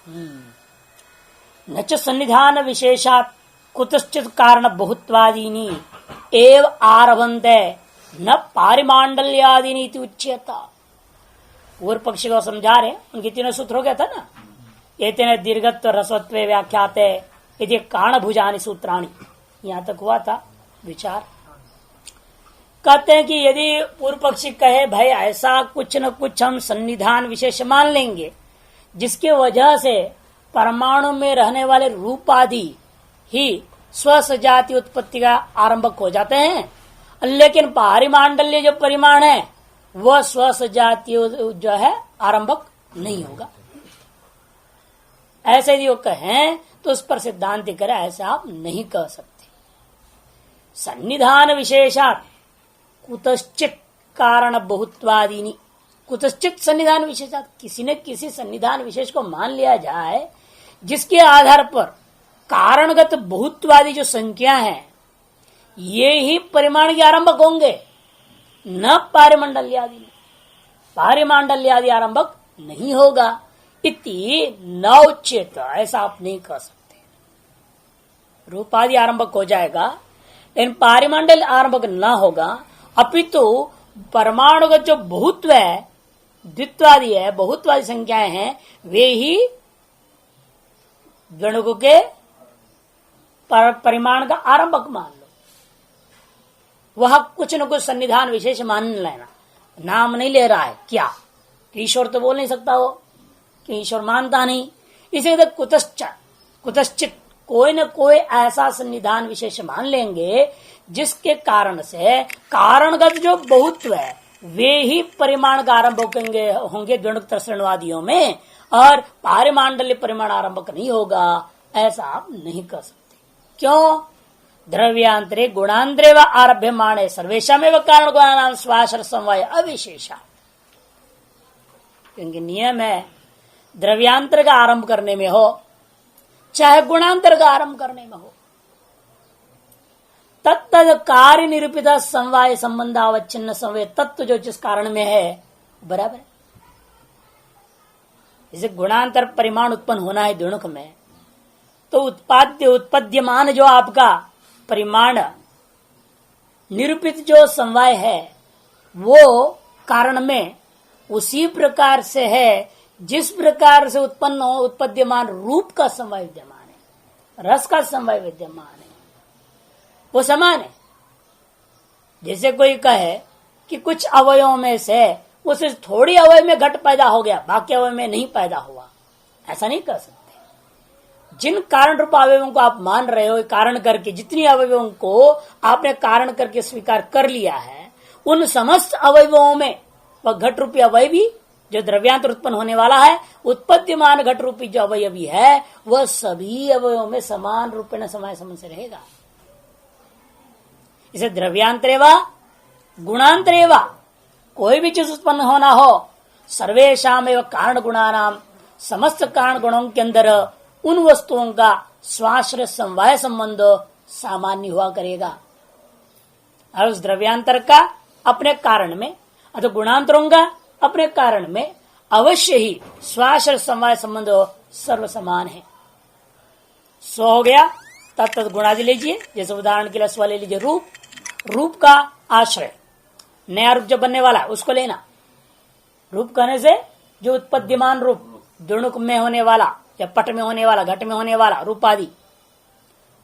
न च सन्निधान विशेषात् कुतश्चित् कारण बहुत्वादीनि एव आरभन्ते न पारिमांडल्यादीनि इति उच्यता। पूर्व पक्षी को समझा रहे, उनके तीनों सूत्र हो गया था ना, ये तीन दीर्घत्व रसवत्व व्याख्याते यदि कारणभुजानि सूत्राणि, यहां तक हुआ था विचार। कहते हैं कि यदि पूर्व पक्षी कहे भाई ऐसा कुछ न कुछ हम सन्निधान विशेष मान लेंगे जिसके वजह से परमाणु में रहने वाले रूप आदि ही स्वसजातीय उत्पत्ति का आरंभक हो जाते हैं, लेकिन पारिमांडल्य जो परिमाण है वह स्वसजातीय जो है आरंभक नहीं होगा। ऐसे यदि वो कहें तो उस पर सिद्धांत करे ऐसा आप नहीं कह सकते। सन्निधान विशेषात कुतश्चित कारण बहुत्वादीनि, कुतश्चित सन्निधान विशेषात, किसी न किसी सन्निधान विशेष को मान लिया जाए जिसके आधार पर कारणगत बहुत्वादी जो संख्या है ये ही परिमाण के आरंभक होंगे, न पारिमंडल्यादि, पारिमंडल्यादि आरंभक नहीं होगा। इति न उच्यत, ऐसा आप नहीं कह सकते। रूपादि आरंभक हो जाएगा लेकिन पारिमंडल आरंभक न होगा, अपितु परमाणुगत जो बहुत्व है, द्वित्वादि है, बहुत्वादि संख्याएं हैं, वे ही गणकों के परिमाण का आरंभक मान लो। वह कुछ न कुछ सन्निधान विशेष मान लेना, नाम नहीं ले रहा है क्या, कि ईश्वर तो बोल नहीं सकता हो कि ईश्वर मानता नहीं, इसे तो कुतश्चित कोई न कोई ऐसा सन्निधान विशेष मान लेंगे जिसके कारण से कारणगत जो बहुत्व है वे ही परिमाण का आरंभ होंगे द्वंद्व तृष्णवादियों में, और पारिमांडल्य परिमाण आरंभक नहीं होगा, ऐसा आप नहीं कर सकते। क्यों? द्रव्यांतरे गुणांतरे व आरभ्यमाणे सर्वेशामेव कारण गुणानां स्वाश्रय समवाय अविशेषा, क्योंकि नियम है द्रव्यांतर का आरंभ करने में हो चाहे गुणांतर का आरंभ करने में हो, तत्त कार्य निरूपित समवाय संबंध अवच्छिन्न समवाय तत्व जो जिस कारण में है बराबर है। जैसे गुणांतर परिमाण उत्पन्न होना है द्विणुक में, तो उत्पद्यमान जो आपका परिमाण निरूपित जो समवाय है वो कारण में उसी प्रकार से है जिस प्रकार से उत्पद्यमान रूप का समवाय विद्यमान है, रस का समवाय विद्यमान है, वो समान है। जैसे कोई कहे कि कुछ अवयवों में से उसे थोड़ी अवयव में घट पैदा हो गया, बाकी अवयव में नहीं पैदा हुआ, ऐसा नहीं कर सकते। जिन कारण रूप अवयवों को आप मान रहे हो, कारण करके जितनी अवयवों को आपने कारण करके स्वीकार कर लिया है, उन समस्त अवयवों में वह घट रूपी अवयवी जो द्रव्यांतर उत्पन्न होने वाला है, उत्पद्यमान घट रूपी जो अवयवी है वह सभी अवयवों में समान रूपेण समय संबंध से रहेगा। इसे द्रव्यांतरे व गुणांतरे व कोई भी चीज उत्पन्न होना हो, सर्वेशाम एवं कारण गुणानाम, समस्त कारण गुणों के अंदर उन वस्तुओं का स्वाश्रय समवाय संबंध सामान्य हुआ करेगा, और उस द्रव्यांतर का अपने कारण में अथवा गुणांतरों का अपने कारण में अवश्य ही स्वाश्रय समवाय संबंध सर्व समान है। स्व हो गया तत्त गुणादि लीजिए, जैसे उदाहरण के लिए स्व ले लीजिए, रूप, रूप का आश्रय, नया रूप जब बनने वाला है उसको लेना। रूप कहने से जो उत्पद्यमान रूप द्विणुक में होने वाला या पट में होने वाला, घट में होने वाला रूप आदि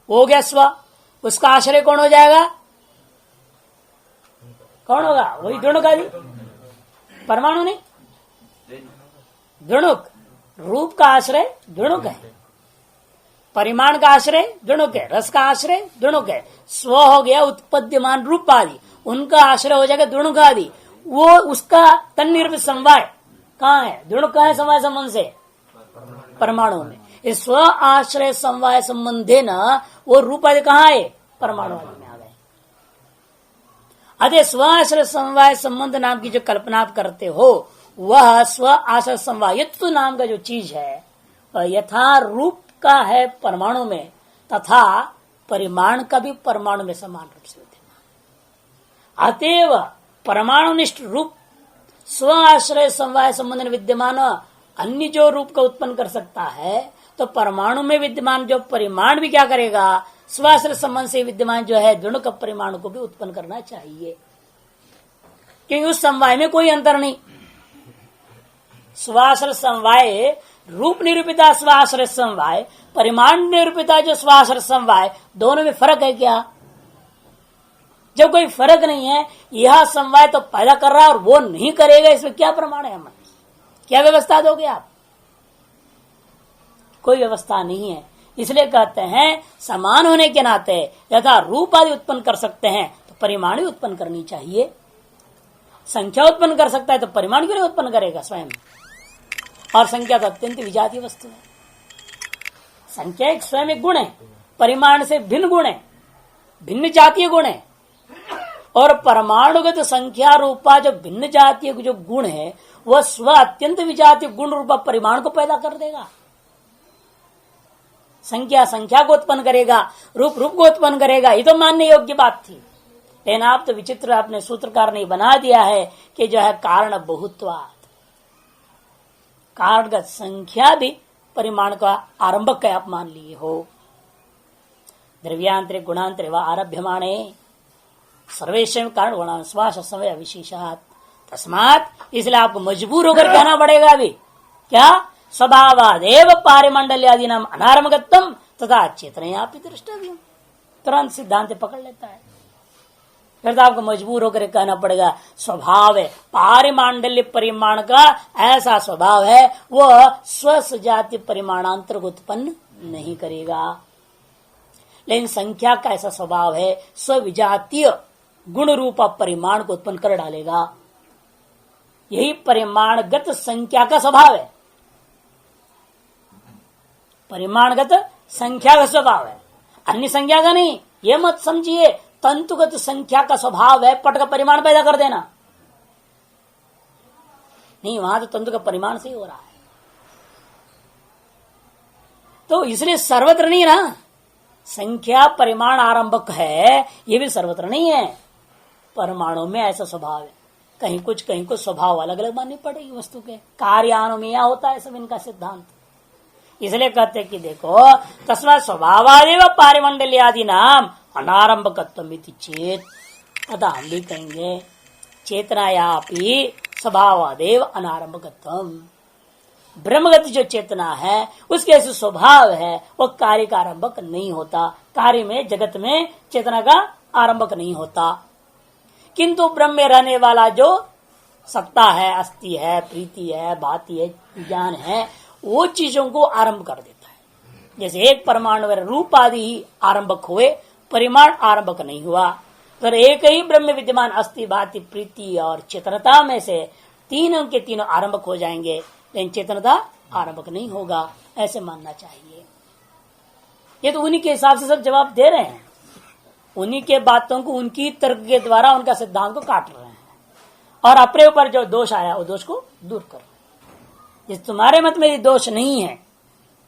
हो गया स्व, उसका आश्रय कौन हो जाएगा? कौन होगा? वही द्विणुक आदि, परमाणु नहीं, द्विणुक। रूप का आश्रय द्विणुक है, परिमाण का आश्रय द्विणुक है, रस का आश्रय द्विणुक है। स्व हो गया उत्पद्यमान रूप आदि, उनका आश्रय हो जाएगा द्विणुक आदि। वो उसका तन्निरूपित समवाय कहाँ है? द्विणुक कहाँ है समवाय संबंध से? परमाणु में। इस स्व आश्रय समवाय संबंधे न वो रूप आदि कहाँ है? परमाणु आदि में आ गए। अतः स्व आश्रय समवाय संबंध नाम की जो कल्पना आप करते हो, वह स्व आश्रय समवायत्व नाम का जो चीज है यथा रूप का है परमाणु में, तथा परिमाण का भी परमाणु में समान रूप से विद्यमान। अतएव परमाणुनिष्ठ रूप स्व आश्रय समवाय संबंध विद्यमान अन्य जो रूप का उत्पन्न कर सकता है, तो परमाणु में विद्यमान जो परिमाण भी क्या करेगा, स्वाश्रय संबंध से विद्यमान जो है द्विणुक परिमाण को भी उत्पन्न करना चाहिए, क्योंकि उस समवाय में कोई अंतर नहीं। स्वाश्रय समवाय रूप निरूपिता स्वाश्रय समवाय, परिमाण निरूपिता जो स्वाश्रय समवाय, दोनों में फर्क है क्या? जब कोई फर्क नहीं है, यह समवाय तो पैदा कर रहा है और वो नहीं करेगा, इसमें क्या प्रमाण है? हमारे क्या व्यवस्था दोगे आप? कोई व्यवस्था नहीं है। इसलिए कहते हैं समान होने के नाते यथा रूप आदि उत्पन्न कर सकते हैं तो परिमाण भी उत्पन्न करनी चाहिए। संख्या उत्पन्न कर सकता है तो परिमाण क्यों नहीं उत्पन्न करेगा स्वयं? और संख्या तो अत्यंत विजातीय वस्तु है। संख्या एक स्वयं एक गुण है, परिमाण से भिन्न गुण है, भिन्न जातीय गुण है। और परमाणुगत संख्या रूपा जो भिन्न जातीय जो गुण है वह स्व अत्यंत विजातीय गुण रूपा परिमाण को पैदा कर देगा। संख्या संख्या को उत्पन्न करेगा, रूप रूप को उत्पन्न करेगा, ये तो मानने योग्य बात थी। लेकिन आप तो विचित्र अपने सूत्रकार ने बना दिया है कि जो है कारण बहुत्वात्, कारणगत संख्या भी परिमाण का आरंभक है, आप मान लिए हो। द्रव्यांतरे गुणांतरे व आरभ्यमाणे सर्वेशम कारण गुणान स्वास समय विशेषात तस्मात, इसलिए आपको मजबूर होकर कहना पड़ेगा अभी क्या, स्वभावादेव पारिमंडल आदि नाम अनारंभगत्वम तथा चेतनया दृष्टव्यम। तुरंत सिद्धांत पकड़ लेता है। फिर तो आपको मजबूर होकर कहना पड़ेगा स्वभाव है, पारिमांडल्य परिमाण का ऐसा स्वभाव है वह स्वजातीय परिमाणांतर को उत्पन्न नहीं करेगा। लेकिन संख्या का ऐसा स्वभाव है स्विजातीय गुण रूपा परिमाण को उत्पन्न कर डालेगा। यही परिमाणगत संख्या का स्वभाव है, परिमाणगत संख्या का स्वभाव है, अन्य संख्या का नहीं। ये मत समझिए तंतुगत संख्या का स्वभाव है पट का परिमाण पैदा कर देना, नहीं, वहां तो तंतु का परिमाण से ही हो रहा है। तो इसलिए सर्वत्र नहीं ना, संख्या परिमाण आरंभक है, ये भी सर्वत्र नहीं है। परमाणु में ऐसा स्वभाव है, कहीं कुछ स्वभाव अलग अलग माननी पड़ेगी वस्तु के। कार्याणु में यह होता है सब इनका सिद्धांत। इसलिए कहते कि देखो तस्मात् स्वभावादेव पारिमंडल आदि नाम अनारंभकत्वम चेत, अतः हम भी कहेंगे चेतनायापि स्वभावादेव अनारंभकत्वम। ब्रह्मगति जो चेतना है उसके ऐसे स्वभाव है वो कार्य का आरंभक नहीं होता, कार्य में जगत में चेतना का आरंभक नहीं होता। किंतु ब्रह्म में रहने वाला जो सत्ता है, अस्थि है, प्रीति है, भाति है, ज्ञान है, वो चीजों को आरंभ कर देता है। जैसे एक परमाणु रूप आदि ही आरंभक हुए, परिमाण आरंभक नहीं हुआ। फिर एक ही ब्रह्म विद्यमान अस्थि, भाति, प्रीति और चेतनता में से तीनों के तीनों आरंभक हो जाएंगे, लेकिन चेतनता आरंभक नहीं होगा, ऐसे मानना चाहिए। ये तो उन्हीं के हिसाब से सब जवाब दे रहे हैं, उन्हीं के बातों को उनकी तर्क के द्वारा उनका सिद्धांत को काट रहे हैं और अपने ऊपर जो दोष आया वो दोष को दूर कर रहे हैं। जिस तुम्हारे मत में दोष नहीं है,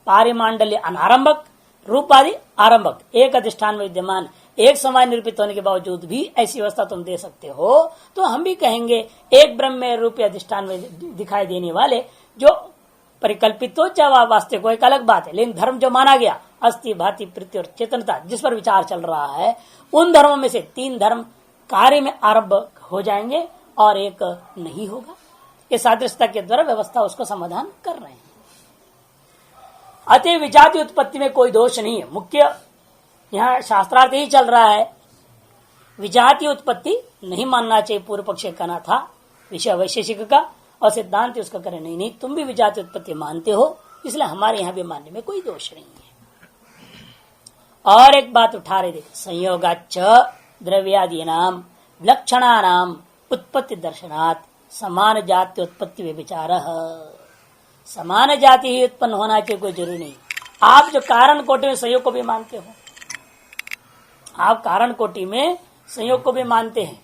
पारिमांडल्य अनारंभक, रूप आदि आरंभक, एक अधिष्ठान में विद्यमान, एक समय निरूपित होने के बावजूद भी ऐसी व्यवस्था तुम दे सकते हो, तो हम भी कहेंगे एक ब्रह्म में रूप अधिष्ठान में दिखाई देने वाले जो परिकल्पित तो चाहे वास्तविक को एक अलग बात है, लेकिन धर्म जो माना गया अस्थि, भाति, प्रीति और चेतनता जिस पर विचार चल रहा है, उन धर्मों में से तीन धर्म कार्य में आरंभ हो जाएंगे और एक नहीं होगा। ये सादृश्यता के द्वारा व्यवस्था उसको समाधान कर रहे हैं। अतः विजातीय उत्पत्ति में कोई दोष नहीं है। मुख्य यहाँ शास्त्रार्थ ही चल रहा है, विजातीय उत्पत्ति नहीं मानना चाहिए। पूर्व पक्ष कहना था विषय वैशेषिक का, और सिद्धांत उसका करे नहीं, तुम भी विजातीय उत्पत्ति मानते हो, इसलिए हमारे यहाँ भी मानने में कोई दोष नहीं है। और एक बात उठा रहे थे, संयोगाच्च द्रव्यादीनाम लक्षणानाम उत्पत्ति दर्शनात् समान जाति उत्पत्ति व्यभिचार। समान जाति ही उत्पन्न होना चाहिए, कोई जरूरी नहीं। आप जो कारण कोटि में संयोग को भी मानते हो, आप कारण कोटि में संयोग को भी मानते हैं,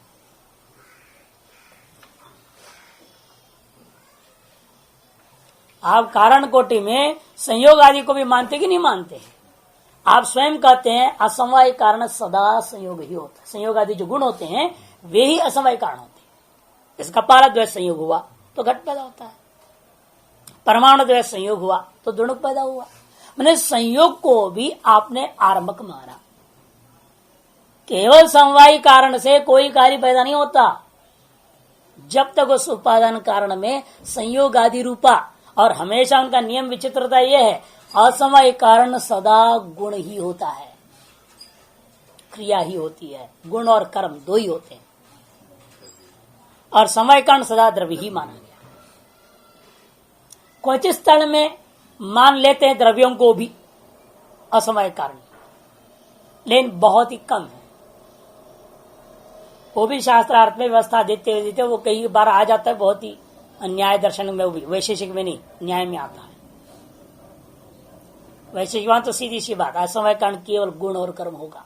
आप कारण कोटि में संयोग आदि को भी मानते कि नहीं मानते हैं? आप स्वयं कहते हैं असमवाय कारण सदा संयोग ही होता है। संयोग आदि जो गुण होते हैं वे ही असमवाय कारण होते हैं। इसका पारा द्वैत संयोग हुआ तो घट पैदा होता है। परमाणु द्वय संयोग हुआ तो द्वणुक पैदा हुआ। मैंने संयोग को भी आपने आरंभक माना। केवल समवायी कारण से कोई कार्य पैदा नहीं होता जब तक उस उपादान कारण में संयोग आदि रूपा, और हमेशा उनका नियम विचित्रता यह है, असमवायी कारण सदा गुण ही होता है, क्रिया ही होती है, गुण और कर्म दो ही होते हैं, और समय कारण सदा द्रव्य ही माना गया। कुछ स्थल में मान लेते हैं द्रव्यों को भी असमय कारण, लेकिन बहुत ही कम है। वो भी शास्त्रार्थ में व्यवस्था देते वो कई बार आ जाता है, बहुत ही न्याय दर्शन में, वो भी वैशेषिक में नहीं, न्याय में आता है। वैशेषिक तो सीधी सी बात, असमय कारण केवल गुण और कर्म होगा।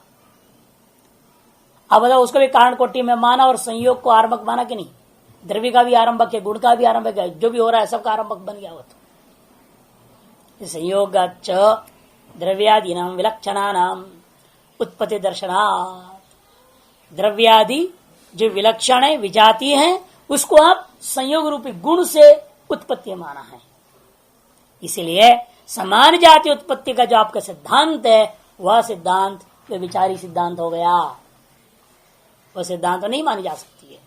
अब बताओ, उसको भी कारण कोटि में माना और संयोग को आरंभक माना कि नहीं? द्रव्य का भी आरंभक है, गुण का भी आरंभक है, जो भी हो रहा है सबका आरंभक बन गया। वो तो संयोग द्रव्यादि नाम विलक्षणा नाम उत्पत्ति दर्शनात्, द्रव्यादि जो विलक्षण है, विजातीय है, उसको आप संयोग रूपी गुण से उत्पत्ति माना है। इसलिए समान जाति उत्पत्ति का जो आपका सिद्धांत है, वह सिद्धांत विचारी सिद्धांत हो गया, वह सिद्धांत नहीं मानी जा सकती है।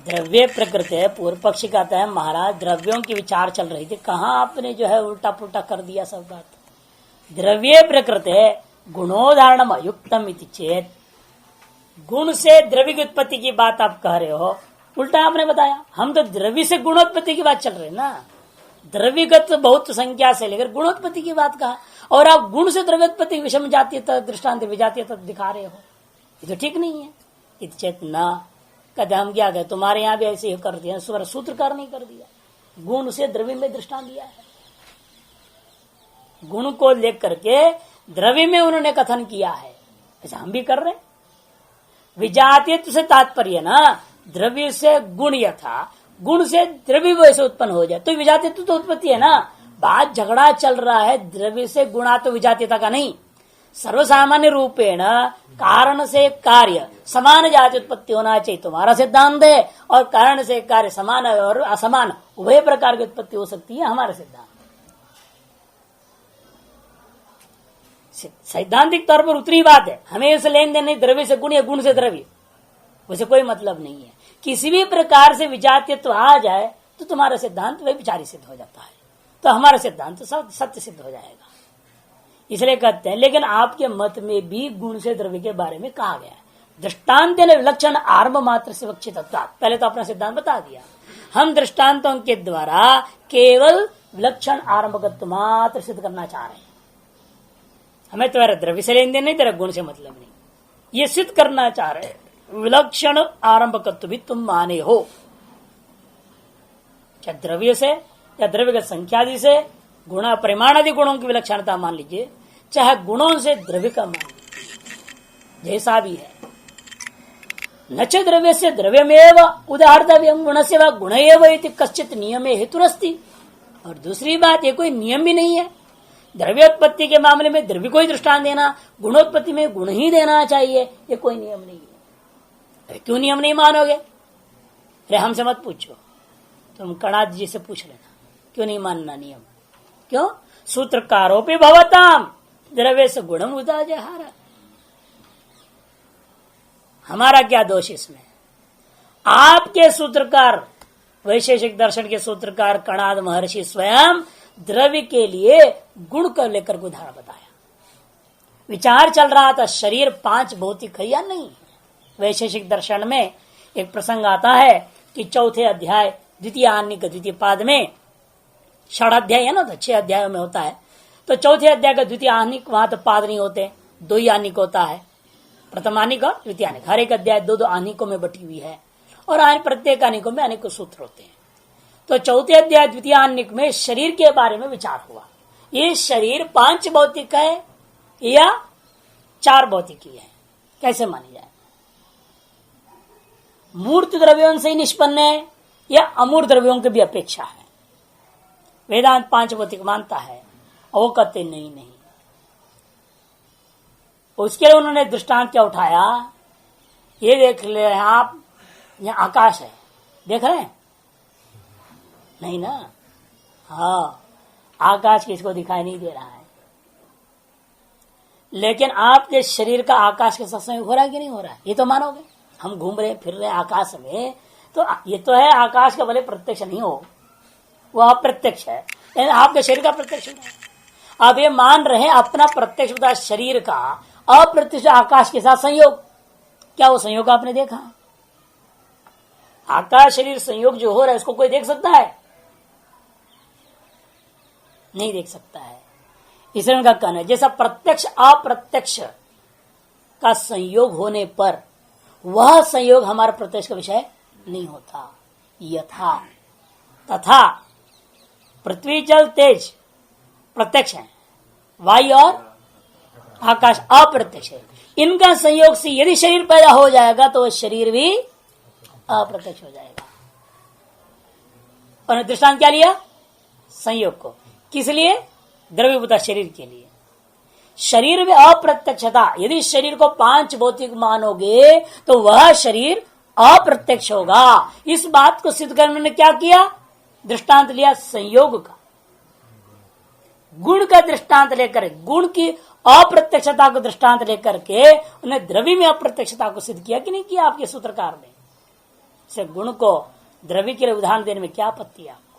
द्रव्य प्रकृति है, पूर्व पक्षी कहता है महाराज द्रव्यों की विचार चल रही थी, कहां आपने जो है उल्टा पुल्टा कर दिया सब बात। द्रव्य प्रकृति है गुणोदाहरण अयुक्तम इति चेत, गुण से द्रव्य की उत्पत्ति की बात आप कह रहे हो, उल्टा आपने बताया। हम तो द्रव्य से गुणोत्पत्ति की बात चल रहे ना, द्रव्यगत बहुत संख्या से लेकर गुणोत्पत्ति की बात कहा, और आप गुण से द्रव्योत्पत्ति विषम जातीय दृष्टांत विजातीय दिखा रहे हो, ये तो ठीक नहीं है। इति चेत न, कहते हम क्या कहे, तुम्हारे यहाँ भी ऐसे ही कर दिया, सूत्रकार नहीं कर दिया, गुण से द्रव्य में दृष्टांत दिया है, गुण को लेकर के द्रव्य में उन्होंने कथन किया है, ऐसा हम भी कर रहे। विजातीय से तात्पर्य ना, द्रव्य से गुण यथा, गुण से द्रव्य वैसे उत्पन्न हो जाए तो विजातीय तो उत्पत्ति है ना। बात झगड़ा चल रहा है द्रव्य से गुणा तो विजातीयता का नहीं, सर्वसामान्य रूपेण कारण से कार्य समान जाति उत्पत्ति होना चाहिए तुम्हारा सिद्धांत है, और कारण से कार्य समान और असमान उभय प्रकार की उत्पत्ति हो सकती है हमारा सिद्धांत। सैद्धांतिक तौर पर उतनी बात है, हमें इस लेन देन नहीं, द्रव्य से गुण या गुण से द्रव्य, वैसे कोई मतलब नहीं है। किसी भी प्रकार से विजातीयत्व आ जाए तो तुम्हारा सिद्धांत वही विचारी सिद्ध हो जाता है, तो हमारा सिद्धांत तो सत्य सिद्ध हो जाएगा। इसलिए कहते हैं, लेकिन आपके मत में भी गुण से द्रव्य के बारे में कहा गया है, दृष्टांत विलक्षण आरंभ मात्र से वक्षित। पहले तो अपना सिद्धांत बता दिया, हम दृष्टांतों के द्वारा केवल विलक्षण आरंभगत्व मात्र सिद्ध करना चाह रहे हैं। हमें तुम्हारा द्रव्य से लेन देन नहीं, तेरा गुण से मतलब नहीं, ये सिद्ध करना चाह रहे हैं। विलक्षण आरंभकत्व भी तुम माने हो, क्या द्रव्य से या द्रव्य की संख्यादि से, गुण परिमाणादि गुणों की विलक्षणता मान लीजिए, चाहे गुणों से द्रव्य का मान लीजिए, जैसा भी है। न च द्रव्य से द्रव्यमेव उदाहर्तव्यम गुण से व गुण एव कश्चित नियमे हेतुरस्ति। और दूसरी बात, ये कोई नियम भी नहीं है, द्रव्योत्पत्ति के मामले में द्रव्य को ही दृष्टांत देना, गुणोत्पत्ति में गुण ही देना चाहिए, ये कोई नियम नहीं है। अरे क्यों नियम नहीं मानोगे? अरे हमसे मत पूछो, तुम कणाद जी से पूछ लेना, क्यों नहीं मानना नियम? क्यों? सूत्रकारोपि भवताम द्रव्य से गुणम उदाजहार, हमारा क्या दोष इसमें? आपके सूत्रकार, वैशेषिक दर्शन के सूत्रकार कणाद महर्षि स्वयं द्रव्य के लिए गुण को लेकर उदाहरण बताया। विचार चल रहा था शरीर 5 भौतिक है या नहीं। वैशेषिक दर्शन में एक प्रसंग आता है कि चौथे अध्याय द्वितीय आनिक द्वितीय पाद में, 6 अध्याय है ना, तो 6 अध्यायों में होता है, तो चौथे अध्याय का द्वितीय आनिक, वहां तो पाद नहीं होते, 2 ही आनिक होता है, प्रथम आनिक और द्वितीय आनिक, हर एक अध्याय 2 आनिकों में बटी हुई है, और प्रत्येक आनिकों में अनेक सूत्र होते हैं। तो चौथे अध्याय द्वितीय आनिक में शरीर के बारे में विचार हुआ, ये शरीर 5 भौतिक है या 4 भौतिक है, कैसे मानी जाए? मूर्त द्रव्यों से ही निष्पन्न है या अमूर्त द्रव्यों की भी अपेक्षा है? वेदांत 5 भौतिक मानता है, और वो कहते नहीं। उसके लिए उन्होंने दृष्टांत क्या उठाया, ये देख ले आप, यहाँ आकाश है, देख रहे हैं, नहीं ना। हाँ, आकाश किसको दिखाई नहीं दे रहा है, लेकिन आपके शरीर का आकाश के साथ संयोग हो रहा है कि नहीं हो रहा है, ये तो मानोगे। हम घूम रहे फिर रहे आकाश में, तो ये तो है आकाश का भले प्रत्यक्ष नहीं हो, वो अप्रत्यक्ष है, लेकिन आपके शरीर का प्रत्यक्ष हो रहा है। आप ये मान रहे हैं अपना प्रत्यक्ष होता शरीर का अप्रत्यक्ष आकाश के साथ संयोग। क्या वो संयोग आपने देखा? आकाश शरीर संयोग जो हो रहा है उसको कोई देख सकता है? नहीं देख सकता है। इसलिए उनका कहना है जैसा प्रत्यक्ष अप्रत्यक्ष का संयोग होने पर वह संयोग हमारा प्रत्यक्ष का विषय नहीं होता, यथा तथा पृथ्वी जल तेज प्रत्यक्ष है, वायु और आकाश अप्रत्यक्ष है। इनका संयोग से यदि शरीर पैदा हो जाएगा तो वह शरीर भी अप्रत्यक्ष हो जाएगा। और दृष्टांत क्या लिया? संयोग को। किस लिए? द्रव्यभूत शरीर के लिए। शरीर में अप्रत्यक्षता, यदि शरीर को पांच भौतिक मानोगे तो वह शरीर अप्रत्यक्ष होगा। इस बात को सिद्ध करने ने क्या किया? दृष्टांत लिया संयोग का, गुण का दृष्टांत लेकर, गुण की अप्रत्यक्षता को दृष्टांत लेकर के उन्हें द्रव्य में अप्रत्यक्षता को सिद्ध किया कि नहीं किया आपके सूत्रकार ने? से गुण को द्रव्य के लिए उदाहरण देने में क्या आपत्ति है आपको?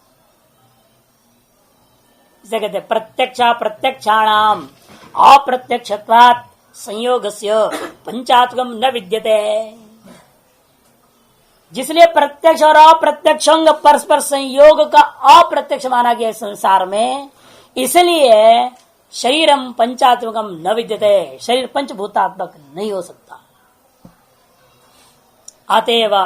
इसे कहते प्रत्यक्ष प्रत्यक्षाणाम अप्रत्यक्षत्वात् संयोगस्य पंचात्मकं न विद्यते। जिसलिए प्रत्यक्ष और अप्रत्यक्ष अंग परस्पर संयोग का अप्रत्यक्ष माना गया संसार में, इसलिए शरीरम पंचात्मकम न विद्यते, शरीर पंचभूतात्मक नहीं हो सकता। अतएव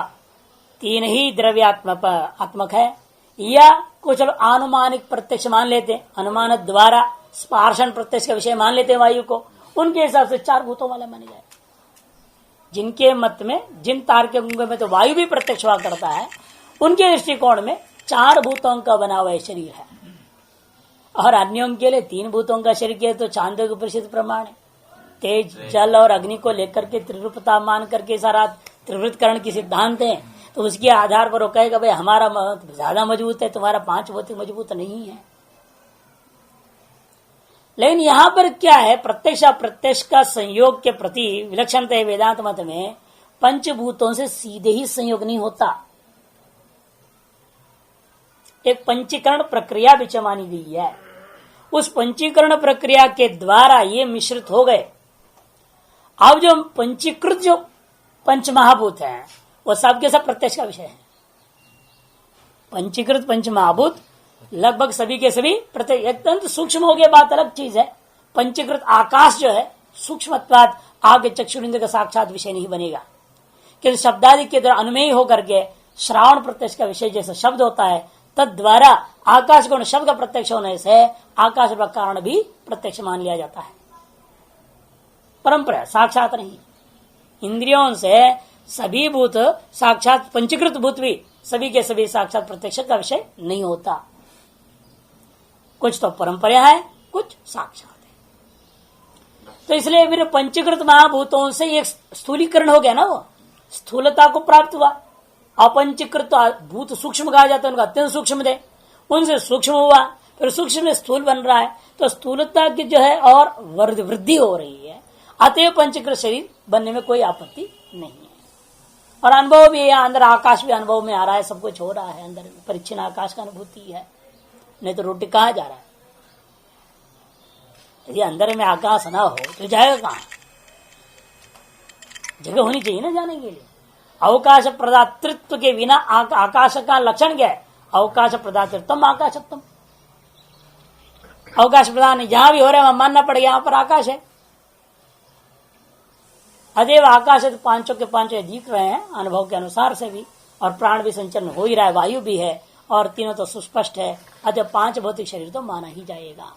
तीन ही द्रव्यात्मक है, या कुछ लोग आनुमानिक प्रत्यक्ष मान लेते, अनुमान द्वारा स्पार्शन प्रत्यक्ष का विषय मान लेते वायु को, उनके हिसाब से चार भूतों वाला माने जाए। जिनके मत में, जिन तार्किकों में तो वायु भी प्रत्यक्ष हुआ करता है, उनके दृष्टिकोण में चार भूतों का बना हुआ शरीर है। और अन्यों के लिए तीन भूतों का शरीर के तो चांदोग्य उपनिषद प्रमाण है। तेज, जल और अग्नि को लेकर के त्रिरूपता मान करके सारा त्रिवृतकरण की सिद्धांत है, तो उसके आधार पर वो कहेगा भाई हमारा ज्यादा मजबूत है, तुम्हारा पांच भौतिक मजबूत नहीं है। लेकिन यहां पर क्या है? प्रत्यक्ष अप्रत्यक्ष का संयोग के प्रति विलक्षणता वेदांत मत में पंचभूतों से सीधे ही संयोग नहीं होता, एक पंचीकरण प्रक्रिया भी मानी गई है। उस पंचीकरण प्रक्रिया के द्वारा ये मिश्रित हो गए। अब जो पंचीकृत जो पंच महाभूत है वो सबके सब प्रत्यक्ष का विषय है। पंचीकृत पंच महाभूत लगभग सभी के सभी प्रत्यक्ष, अत्यंत सूक्ष्म हो गया, बात अलग चीज है। पंचीकृत आकाश जो है सूक्ष्मत्वात् आगे चक्षुरिंद्र का साक्षात विषय नहीं बनेगा, किंतु शब्दादि के द्वारा अनुमेय होकर के श्रावण प्रत्यक्ष का विषय जैसा शब्द होता है, तद द्वारा आकाश को शब्द का प्रत्यक्ष होने से आकाश का कारण भी प्रत्यक्ष मान लिया जाता है। परंपरा साक्षात नहीं। इंद्रियों से सभी भूत साक्षात, पंचीकृत भूत भी सभी के सभी साक्षात प्रत्यक्ष का विषय नहीं होता। कुछ तो परंपरा है, कुछ साक्षात है। तो इसलिए फिर पंचीकृत महाभूतों से एक स्थूलीकरण हो गया ना, वो स्थूलता को प्राप्त हुआ। अपंचीकृत भूत सूक्ष्म कहा जाता है, उनका अत्यंत सूक्ष्म थे, उनसे सूक्ष्म हुआ, फिर सूक्ष्म में स्थूल बन रहा है, तो स्थूलता की जो है और वृद्धि हो रही है। अतएव पंचीकृत शरीर बनने में कोई आपत्ति नहीं है। और अनुभव भी है, अंदर आकाश भी अनुभव में आ रहा है, सब कुछ हो रहा है अंदर में, परिच्छिन्न आकाश का अनुभूति है। नहीं तो रोटी कहाँ जा रहा है? यदि अंदर में आकाश ना हो तो जाएगा कहाँ? जगह होनी चाहिए ना जाने के लिए। अवकाश प्रदातृत्व के बिना आकाश का लक्षण क्या है? अवकाश प्रदातृत्व आकाशत्व। अवकाश प्रदान जहां भी हो रहा है वहां मानना पड़ेगा यहां पर आकाश है। अतएव आकाश है तो पांचों के पांचों दिख रहे हैं अनुभव के अनुसार से भी, और प्राण भी संचलन हो ही रहा है, वायु भी है, और तीनों तो सुस्पष्ट है। अतः पांच भौतिक शरीर तो माना ही जाएगा।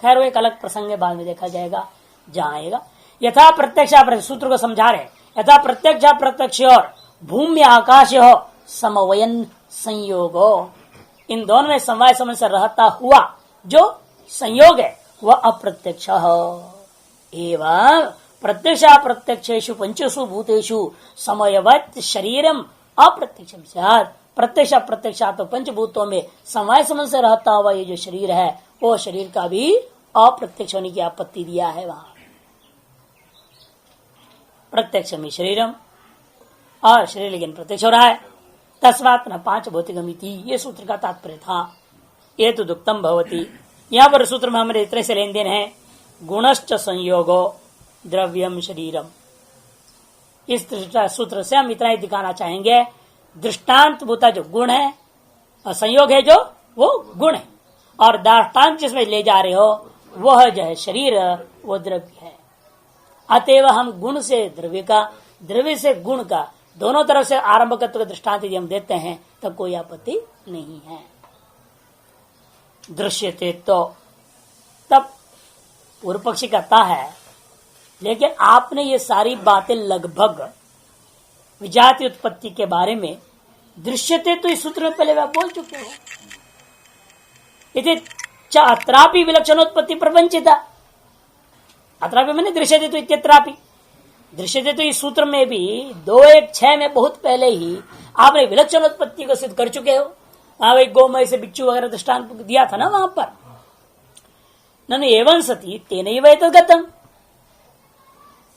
खैर वो एक अलग प्रसंग बाद में देखा जाएगा जहां आएगा। यथा प्रत्यक्ष सूत्र को समझा रहे, यथा प्रत्यक्ष प्रत्यक्ष और भूमि आकाश हो समवयन संयोगो, इन दोनों में समवाय समझ से रहता हुआ जो संयोग है वह अप्रत्यक्ष एवं प्रत्यक्ष अप्रत्यक्षेषु पंचसु भूतेषु समयवत शरीरम अप्रत्यक्षम स्यात्, प्रत्यक्ष अप्रत्यक्षा तो पंचभूतों में समय समय से रहता हुआ ये जो शरीर है वो शरीर का भी अप्रत्यक्ष होने की आपत्ति दिया है। वहां प्रत्यक्ष में शरीरम और शरीर लेकिन प्रत्यक्ष हो रहा है। तस्मात् न पांच भौतिकमिति, ये सूत्र का तात्पर्य था। ये तो दुक्तम भवती, यहाँ पर सूत्र में हमारे इतने से लेन देन है। गुणश्च संयोगो द्रव्यम शरीरम, इस सूत्र से हम इतना ही दिखाना चाहेंगे। दृष्टांत भूता जो गुण है और संयोग है जो वो गुण है, और दृष्टांत जिसमें ले जा रहे हो वह जो है शरीर वो द्रव्य है। अतएव हम गुण से द्रव्य का, द्रव्य से गुण का, दोनों तरफ से आरंभकत्व का दृष्टांत यदि हम देते हैं तो कोई आपत्ति नहीं है। दृश्यते तो तब पूर्व पक्षी कहता है लेकिन आपने ये सारी बातें लगभग विजाति उत्पत्ति के बारे में दृश्यते तो इस सूत्र में पहले आप बोल चुके हो। इति अत्रापि विलक्षणोत्पत्ति प्रपंचिता, अत्रापि मैंने दृश्यते तो इत्यत्रापि, दृश्यते तो इस सूत्र में भी 2:1:6 में बहुत पहले ही आपने विलक्षणोत्पत्ति को सिद्ध कर चुके हो। वहां वही गोमय से बिच्छू वगैरह दृष्टांत दिया था ना वहां पर। ननु एवं सती तेनैव एतद्गतम्,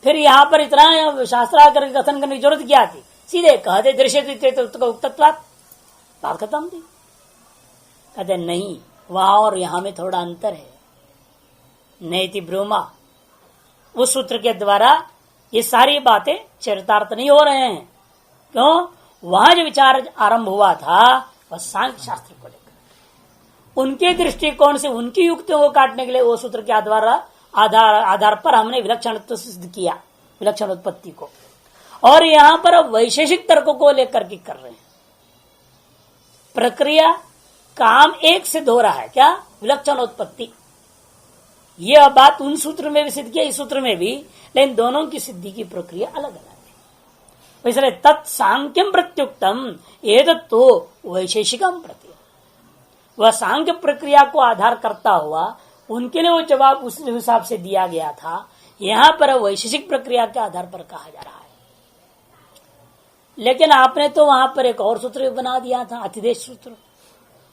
फिर यहाँ पर इतना शास्त्राकर कथन करने की जरूरत क्या थी? सीधे कहते दृश्यते उक्तत्वात्, बात खत्म थी। कहते नहीं, वहां और यहां में थोड़ा अंतर है। नैति ब्रूमा, उस सूत्र के द्वारा ये सारी बातें चरितार्थ नहीं हो रहे हैं। क्यों? वहां जो विचार आरंभ हुआ था वह सांख्य शास्त्र को लेकर, उनके दृष्टिकोण से उनकी युक्तियों को काटने के लिए वो सूत्र के द्वारा आधार पर हमने विलक्षण सिद्ध किया, विलक्षण उत्पत्ति को। और यहां पर अब वैशेषिक तर्कों को लेकर के कर रहे हैं। प्रक्रिया काम एक सिद्ध हो रहा है, क्या? विलक्षण उत्पत्ति। यह बात उन सूत्र में भी सिद्ध किया, इस सूत्र में भी, लेकिन दोनों की सिद्धि की प्रक्रिया अलग अलग है। इसलिए तत्सांख्यम प्रत्युक्तम एतत् तो वैशेषिकम प्रति, वह सांख्य प्रक्रिया को आधार करता हुआ उनके लिए वो जवाब उस हिसाब से दिया गया था। यहां पर वैशेषिक प्रक्रिया के आधार पर कहा जा रहा है। लेकिन आपने तो वहां पर एक और सूत्र बना दिया था, अतिदेश सूत्र।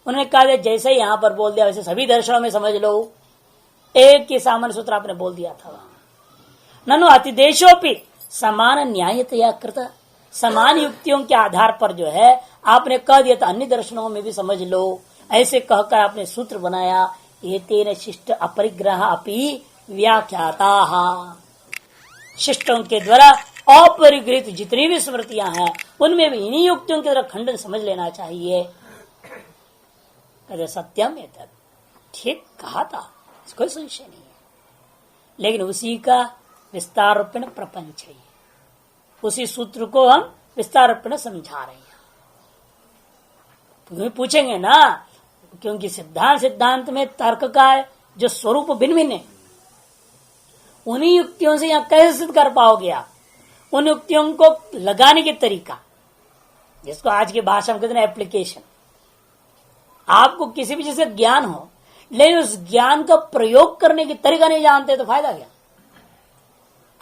उन्होंने कहा जैसे यहां पर बोल दिया वैसे सभी दर्शनों में समझ लो, एक ही सामान्य सूत्र आपने बोल दिया था वहां। ननु अतिदेशोपि समान न्यायतया कृत, समान युक्तियों के आधार पर जो है आपने कह दिया था अन्य दर्शनों में भी समझ लो, ऐसे कहकर आपने सूत्र बनाया। एतेन शिष्ट अपरिग्रह अपि व्याख्याता, शिष्टों के द्वारा अपरिगृहित जितनी भी स्मृतियां हैं उनमें भी इन्हीं युक्तियों के द्वारा खंडन समझ लेना चाहिए। सत्यम एतत्, ठीक कहा था, कोई संशय नहीं है। लेकिन उसी का विस्तार रूपेण प्रपंच है, उसी सूत्र को हम विस्तार रूपेण समझा रहे हैं। तुम्हें पूछेंगे ना, क्योंकि सिद्धांत में तर्क का जो स्वरूप भिन्न भिन्न है, उन्हीं युक्तियों से यहां कैसे सिद्ध कर पाओगे आप? उन युक्तियों को लगाने के तरीका, जिसको आज की भाषा में कहते हैं एप्लीकेशन। आपको किसी भी चीज से ज्ञान हो लेकिन उस ज्ञान का प्रयोग करने की तरीका नहीं जानते तो फायदा क्या?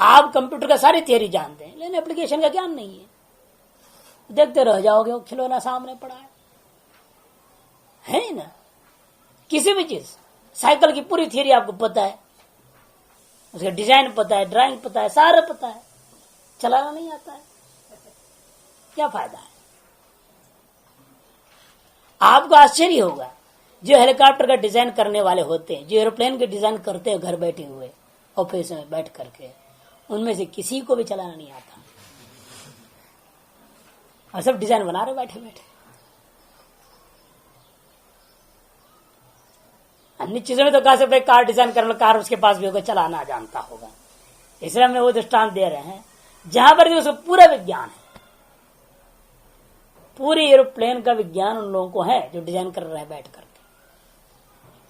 आप कंप्यूटर का सारी थियरी जानते हैं लेकिन एप्लीकेशन का ज्ञान नहीं है, देखते रह जाओगे, वो खिलौना सामने पड़ा है ना। किसी भी चीज, साइकिल की पूरी थियरी आपको पता है, उसका डिजाइन पता है, ड्राइंग पता है, सारा पता है, चलाना नहीं आता है, क्या फायदा है? आपको आश्चर्य होगा, जो हेलीकॉप्टर का डिजाइन करने वाले होते हैं, जो एरोप्लेन के डिजाइन करते हैं घर बैठे हुए ऑफिस में बैठ करके, उनमें से किसी को भी चलाना नहीं आता, और सब डिजाइन बना रहे बैठे बैठे। अन्य चीजों में तो कहा सकते कार डिजाइन करने, कार उसके पास भी होगा, चलाना जानता होगा। इसलिए हमने वो दृष्टांत दे रहे हैं जहां पर उसको पूरा विज्ञान है, पूरे एरोप्लेन का विज्ञान उन लोगों को है जो डिजाइन कर रहे हैं बैठ करके।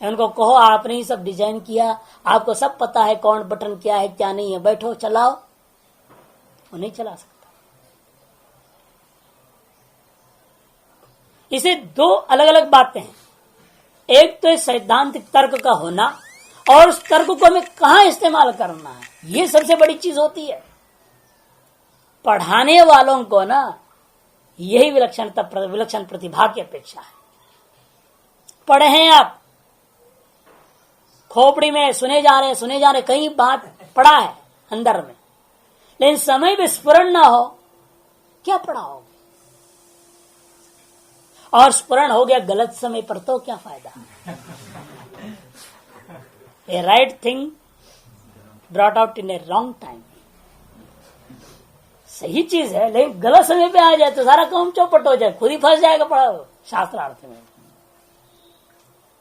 उनको कहो आपने ही सब डिजाइन किया, आपको सब पता है कौन बटन क्या है क्या नहीं है, बैठो चलाओ, वो नहीं चला सकता। इसे दो अलग अलग बातें हैं, एक तो सैद्धांतिक तर्क का होना और उस तर्क को हमें कहां इस्तेमाल करना है, ये सबसे बड़ी चीज होती है। पढ़ाने वालों को ना यही विलक्षण प्रतिभा की अपेक्षा है। पढ़े हैं आप, खोपड़ी में सुने जा रहे, कई बात पढ़ा है अंदर में, लेकिन समय में स्फुरण ना हो, क्या पढ़ा होगा? और स्फुरण हो गया गलत समय पर तो क्या फायदा? A right thing brought out in a wrong time. सही चीज है, लेकिन गलत समय पे आ जाए तो सारा काम चौपट हो जाए, खुद ही फंस जाएगा पढ़ा शास्त्रार्थ में।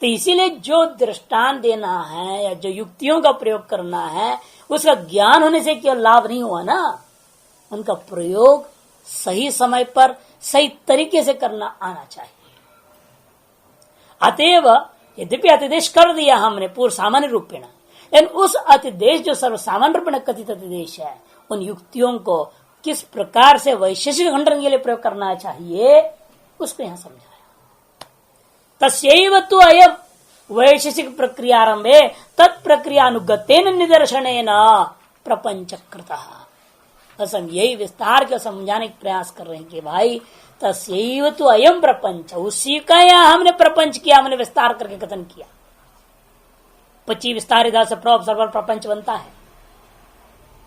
तो इसीलिए जो दृष्टांत देना है या जो युक्तियों का प्रयोग करना है, उसका ज्ञान होने से केवल लाभ नहीं हुआ ना, उनका प्रयोग सही समय पर सही तरीके से करना आना चाहिए। अतएव यद्यपि अतिदेश कर दिया हमने पूर्व सामान्य रूपेण, लेकिन उस अतिदेश जो सर्वसामान्य रूपेण कथित अतिदेश है, उन युक्तियों को किस प्रकार से वैशेषिक खंडन के लिए प्रयोग करना चाहिए उसको यहां समझाया। तस्यैव तु अयम् वैशेषिक प्रक्रियारंभे तत्प्रक्रियानुगतेन निदर्शनेन प्रपंचकृतः। हम यही विस्तार के समझाने का प्रयास कर रहे हैं कि भाई तस्यैव तु अयम् प्रपंच, उसी का यहाँ हमने प्रपंच किया, हमने विस्तार करके कथन किया। पची विस्तारित से सर्वर प्रपंच बनता है।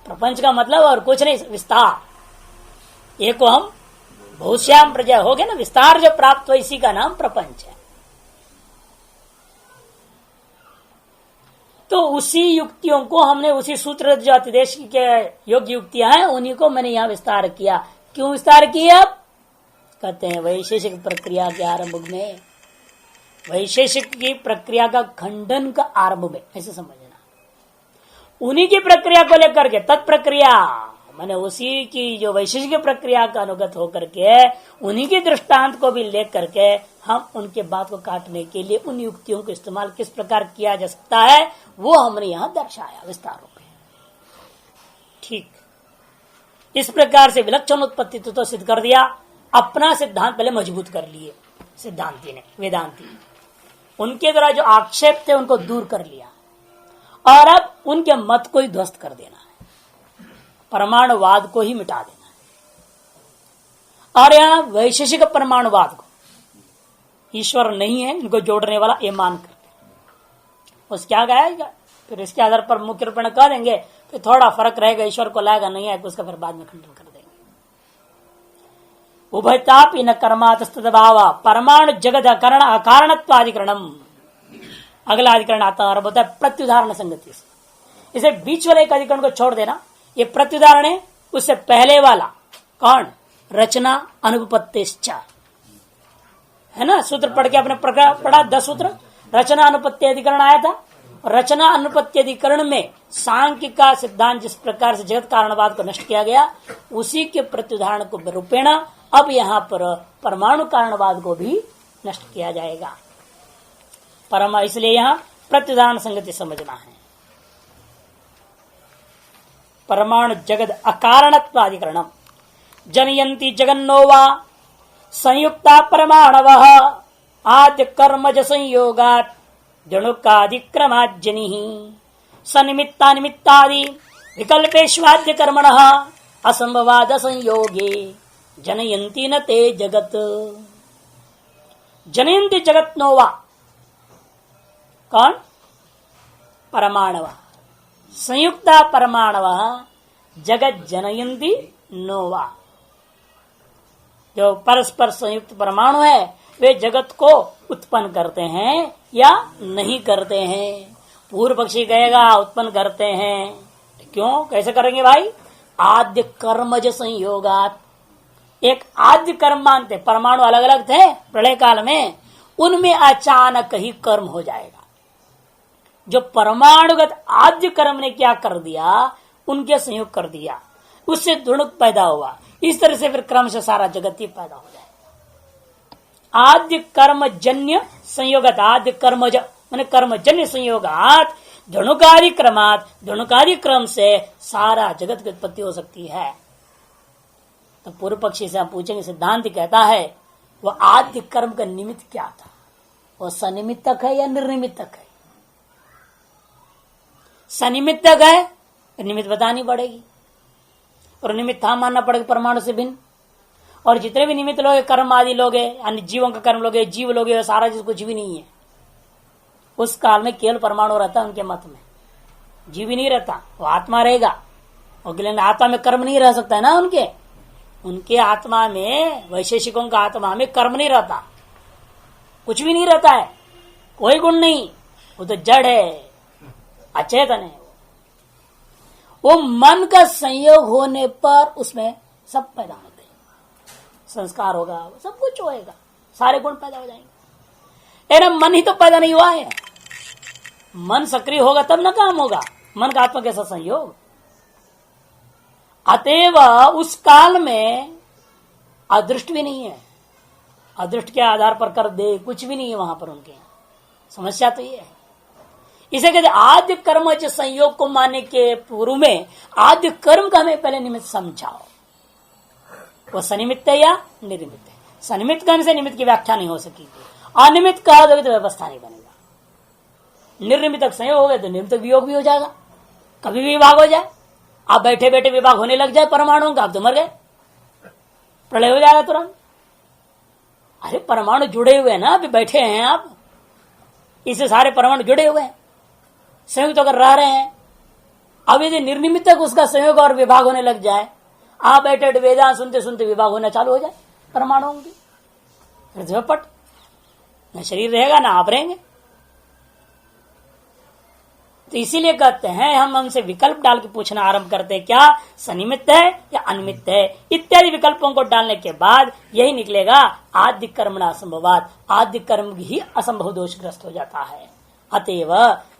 प्रपंच का मतलब और कुछ नहीं, विस्तार। एक हम बहुश्याम प्रजा हो गया ना, विस्तार जो प्राप्त हो इसी का नाम प्रपंच है। तो उसी युक्तियों को हमने उसी सूत्र जो अतिदेश के योग्य युक्तियां हैं उन्हीं को मैंने यहां विस्तार किया। क्यों विस्तार किया? कहते हैं वैशेषिक प्रक्रिया के आरंभ में, वैशेषिक की प्रक्रिया का खंडन का आरंभ में, ऐसे समझना। उन्हीं की प्रक्रिया को लेकर के तत्प्रक्रिया मैंने उसी की जो वैशेषिक प्रक्रिया का अनुगत होकर के उन्हीं के दृष्टांत को भी लेकर के हम उनके बात को काटने के लिए उन युक्तियों का इस्तेमाल किस प्रकार किया जा सकता है वो हमने यहां दर्शाया विस्तार में। ठीक, इस प्रकार से विलक्षण उत्पत्ति तो सिद्ध कर दिया, अपना सिद्धांत पहले मजबूत कर लिए सिद्धांती ने, वेदांती ने। उनके द्वारा जो आक्षेप थे उनको दूर कर लिया और अब उनके मत को ही ध्वस्त कर देना है, परमाणुवाद को ही मिटा देना है। और यहां वैशेषिक परमाणुवाद को ईश्वर नहीं है इनको जोड़ने वाला ये मान कर उस क्या गाएगा, फिर इसके आधार पर मुख्य रूप में कह देंगे, फिर थोड़ा फर्क रहेगा, ईश्वर को लाएगा नहीं आएगा उसका फिर बाद में खंडन कर देंगे। उभयताप इन कर्मातस्तभाव परमाणु जगत अकारणत्वाधिकरणम, अगला अधिकरण आता और बोलता है प्रत्युदाहरण संगति से। इसे बीच वाले एक अधिकरण को छोड़ देना, ये प्रत्युदाहरण है। उससे पहले वाला कौन? रचना अनुपत्तिश्च है ना, सूत्र पढ़ के आपने पढ़ा 10 सूत्र। रचना अनुपत्ति अधिकरण आया था। रचना अनुपत्ति अधिकरण में सांख्य का सिद्धांत जिस प्रकार से जगत कारणवाद को नष्ट किया गया, उसी के प्रत्युदाहरण को रूपेण अब यहां पर परमाणु कारणवाद को भी नष्ट किया जाएगा। इसलिए यहां प्रत्युदाहरण संगति समझना है। परमाणु जगत अकारणत्वाधिकरणम जनयंती जगन्नोवा संयुक्ता परमाणवः आद्य कर्मज संयोगात् जणुकादिक्रमाज्जनि सनिमित्ता निमित्तादि विकल्पेष्वाद्य कर्मणः असंभवाद संयोगे जनयंती न ते जगत। जनयंती जगत नोवा कौन? परमाणव। संयुक्ता परमाणव जगत जनयंती नोवा। जो परस्पर संयुक्त परमाणु है वे जगत को उत्पन्न करते हैं या नहीं करते हैं। पूर्व पक्षी कहेगा उत्पन्न करते हैं, क्यों कैसे करेंगे भाई? आद्य कर्मज संयोगात, एक आद्य कर्म मानते, परमाणु अलग अलग थे प्रलय काल में, उनमें अचानक ही कर्म हो जाएगा। जो परमाणुगत आद्य कर्म ने क्या कर दिया, उनके संयोग कर दिया, उससे दुणुक पैदा हुआ। इस तरह से फिर क्रम से सारा जगत ही पैदा हो जाएगा। आद्य कर्मजन्य संयोगत, आद्य कर्मज माने कर्मजन्य संयोगात धनुकादि क्रमात, धनुकादि क्रम से सारा जगत की उत्पत्ति हो सकती है। तो पूर्व पक्षी से हम पूछेंगे, सिद्धांत कहता है वह आद्य कर्म का निमित्त क्या था? वो सनिमित्तक है या निर्निमित्तक है? सनिमित्तक है, निमित्त बतानी पड़ेगी और निमित्त मानना पड़ेगा परमाणु से भिन्न। और जितने भी निमित्त लोग कर्म आदि लोग अन्य जीवों का कर्म लोग जीव लोग सारा चीज कुछ भी नहीं है। उस काल में केवल परमाणु रहता है उनके मत में, जीव ही नहीं रहता, वो आत्मा रहेगा। और आत्मा में कर्म नहीं रह सकता है ना, उनके आत्मा में, वैशेषिकों का आत्मा में कर्म नहीं रहता, कुछ भी नहीं रहता है, कोई गुण नहीं, वो तो जड़ है, अचेतन है। वो मन का संयोग होने पर उसमें सब पैदा होते हैं, संस्कार होगा, सब कुछ होएगा, सारे गुण पैदा हो जाएंगे। लेकिन मन ही तो पैदा नहीं हुआ है। मन सक्रिय होगा तब ना काम होगा, मन का आत्मा कैसा संयोग। अतएव उस काल में अदृष्ट भी नहीं है, अदृष्ट के आधार पर कर दे कुछ भी नहीं है वहां पर उनके यहाँ। समस्या तो ये है। इसे कहते आद्य कर्म जो संयोग को मानने के पूर्व में आद्य कर्म का हमें पहले निमित्त समझाओ, वो सनिमित्त है या निर्निमित्त है। सनिमित्त कहने से निमित्त की व्याख्या नहीं हो सकेगी, अनिमित्त कहा दोगे तो व्यवस्था नहीं बनेगा। निर्निमित्त संयोग हो गया तो निमित्त वियोग भी हो जाएगा, कभी भी विभाग हो जाए। आप बैठे बैठे विभाग होने लग जाए परमाणुओं का, आप तो मर गए, प्रलय हो जाएगा तुरंत। अरे परमाणु जुड़े हुए हैं ना, अभी बैठे हैं आप, इससे सारे परमाणु जुड़े हुए हैं, संयुक्त होकर रह रहे हैं। अब यदि निर्निमित्त उसका संयोग और विभाग होने लग जाए, आप बैठे वेदांत सुनते सुनते विभाग होना चालू हो जाए परमाणुओं की, फिर झपट, न शरीर रहेगा ना आप रहेंगे। तो इसीलिए कहते हैं हम हमसे विकल्प डाल के पूछना आरंभ करते हैं, क्या सनिमित्त है या अनिमित्त है, इत्यादि विकल्पों को डालने के बाद यही निकलेगा आद्य कर्म असंभवात, आद्य कर्म ही असंभव दोषग्रस्त हो जाता है। अतएव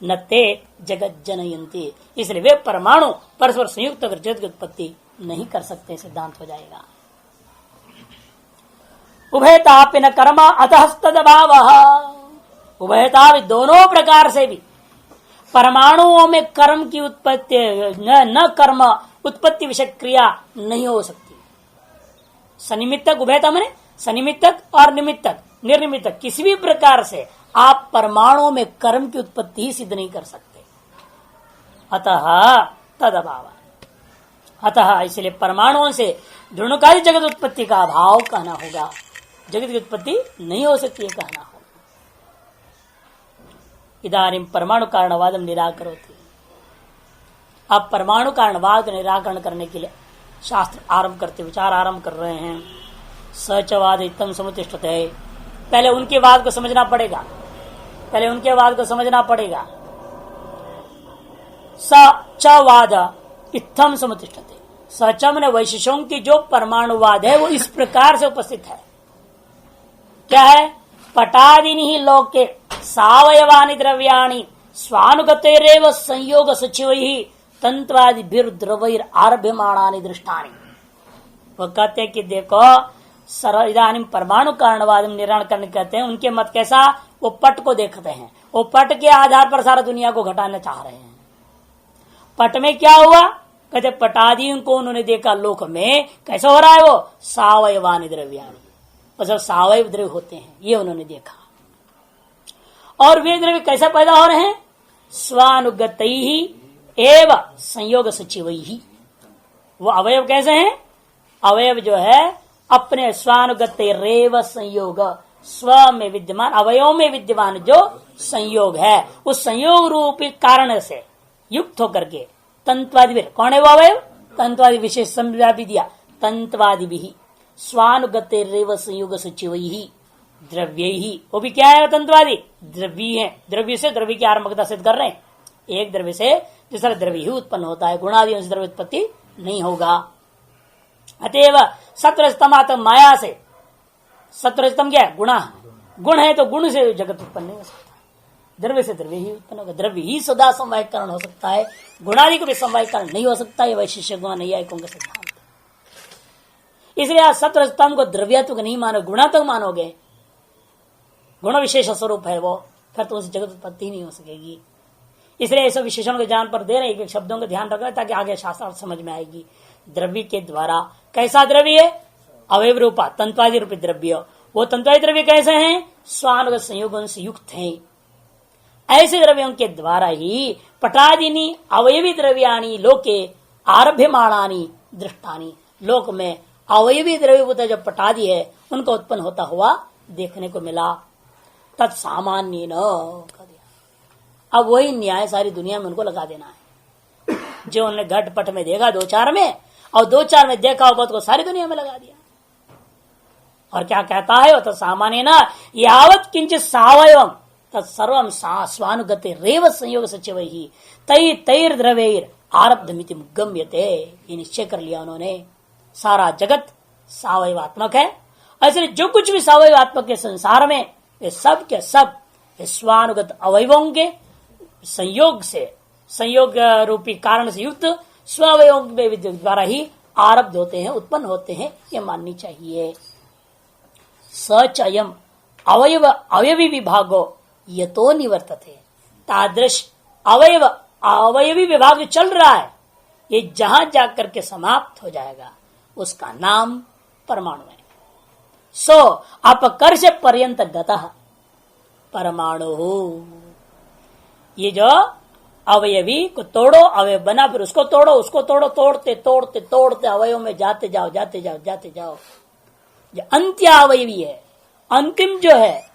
न ते जगत जनयंती, इसलिए वे परमाणु परस्पर संयुक्त होकर जगत की उत्पत्ति नहीं कर सकते, सिद्धांत हो जाएगा। उभयतापि न कर्म अतः तदभाव, उभयता दोनों प्रकार से भी परमाणुओं में कर्म की उत्पत्ति न कर्म उत्पत्ति विषय क्रिया नहीं हो सकती। सनिमित्तक उभयता माने सनिमित्तक और निमित्तक निर्निमित्तक किसी भी प्रकार से आप परमाणुओं में कर्म की उत्पत्ति ही सिद्ध नहीं कर सकते। अतः तद अभाव, अतः इसलिए परमाणुओं से दृढ़कारी जगत उत्पत्ति का अभाव कहना होगा, जगत की उत्पत्ति नहीं हो सकती है कहना होगा। इदानीं परमाणु कारणवादम निराकरोति, अब परमाणु कारणवाद निराकरण करने के लिए शास्त्र आरंभ करते, विचार आरंभ कर रहे हैं। सचवाद इत्थम समुतिष्ठते, पहले उनके वाद को समझना पड़ेगा, पहले उनके वाद को समझना पड़ेगा। सचवाद इत्थम समुतिष्ठते, सचम ने वैशिष्यों की जो परमाणुवाद है वो इस प्रकार से उपस्थित है। क्या है? पटादिनी ही लोके सावयवानि द्रव्याणि स्वानुगतैरेव संयोग सचिवैः तंत्वादिभिर्द्रवैर आरभ्यमाणानि दृष्टानि। वो कहते हैं कि देखो इदानीं परमाणु कारणवाद निराकरण करने कहते हैं, उनके मत कैसा, वो पट को देखते हैं, वो पट के आधार पर सारा दुनिया को घटाना चाह रहे हैं। पट में क्या हुआ? कहते पटादियों को उन्होंने देखा लोक में कैसा हो रहा है, वो सावयवानि द्रव्याणि, मतलब सावयव द्रव्य होते हैं, ये उन्होंने देखा। और वे द्रव्य कैसे पैदा हो रहे हैं? स्वानुगतैः एव संयोग सचिवैः। वो अवयव कैसे हैं? अवयव जो है अपने स्वानुगतैरेव संयोग, स्व में विद्यमान अवयव में विद्यमान जो संयोग है, उस संयोग रूपी कारण से युक्त होकर के तंत्वादि, कौन है वो अवयव? तंत्वादि विशेष संज्ञा भी दिया, तंत्वादि भी स्वानुगतैरेव संयोग सचिवैः द्रव्यैः। वो भी क्या है? तंत्वादि द्रव्य है, द्रव्य से द्रव्य की आरंभकता सिद्ध कर रहे हैं। एक द्रव्य से दूसरा द्रव्य ही उत्पन्न होता है, गुणादि से द्रव्य उत्पत्ति नहीं होगा। अतएव सत्वरजतमात् माया से, सत्वरजतम क्या है? गुणा, गुण है तो गुण से जगत उत्पन्न नहीं हो सकता, द्रव्य से द्रव्य ही उत्पन्न होगा, द्रव्य ही सदा समवाय कारण हो सकता है, गुणादि को भी समवाय कारण नहीं हो सकता। ये वैशिष्टों नैयायिकों का सिद्धांत। इसलिए आप सत्वरजतम को द्रव्यत्व नहीं मानो, गुणात्मक मानोगे, गुण विशेष स्वरूप है वो, फिर तो उससे जगत उत्पत्ति नहीं हो सकेगी। इसलिए ऐसे विशेषण के ध्यान पर दे रहे हैं, शब्दों का ध्यान रखना ताकि आगे शास्त्र समझ में आएगी। द्रव्य के द्वारा कैसा द्रव्य है? अवयव रूपा तंत्वादि रूपी द्रव्य। वो तंत्वादि द्रव्य कैसे हैं? स्वानुगत संयोगों से युक्त हैं। ऐसे द्रव्यों के द्वारा ही पटादिनी अवयवी द्रव्याणी लोके आरभ्यमाणानि दृष्टानि, लोक में अवयवी द्रव्यभूत जब पटा दी है उनका उत्पन्न होता हुआ देखने को मिला। तत्सामान्य न कह दिया। अब वही न्याय सारी दुनिया में उनको लगा देना है। जो उन्होंने घट पट में देखा 2-4 में, और 2-4 में देखा हो बात को सारी दुनिया में लगा दिया। और क्या कहता है वो? तो सामान्य न यावत किंचित सावयवम तत्सर्वम स्वानुगते रेव संयोग सचिव ही तई तैर द्रवेर आरब्धमिति गम्यते। ये निश्चय कर लिया उन्होंने, सारा जगत सावयवात्मक है। ऐसे जो कुछ भी सावयवात्मक के संसार में वे सब के सब स्वानुगत अवयवों के संयोग से, संयोग रूपी कारण से युक्त स्वावयों द्वारा ही आरब्ध होते हैं, उत्पन्न होते हैं, ये माननी चाहिए। सच अयम अवयव अवयवी विभागो यतो निवर्तते। तादृश अवयव अवयवी विभाग चल रहा है, ये जहां जाकर के समाप्त हो जाएगा उसका नाम परमाणु है। सो अपकर्ष पर्यंत गतः परमाणु। ये जो अवयवी को तोड़ो, अवयव बना, फिर उसको तोड़ो, उसको तोड़ो, तोड़ते तोड़ते तोड़ते अवयव में जाते जाओ जाते जाओ जाते जाओ। जो अंत्यावयवी है, अंतिम जो है,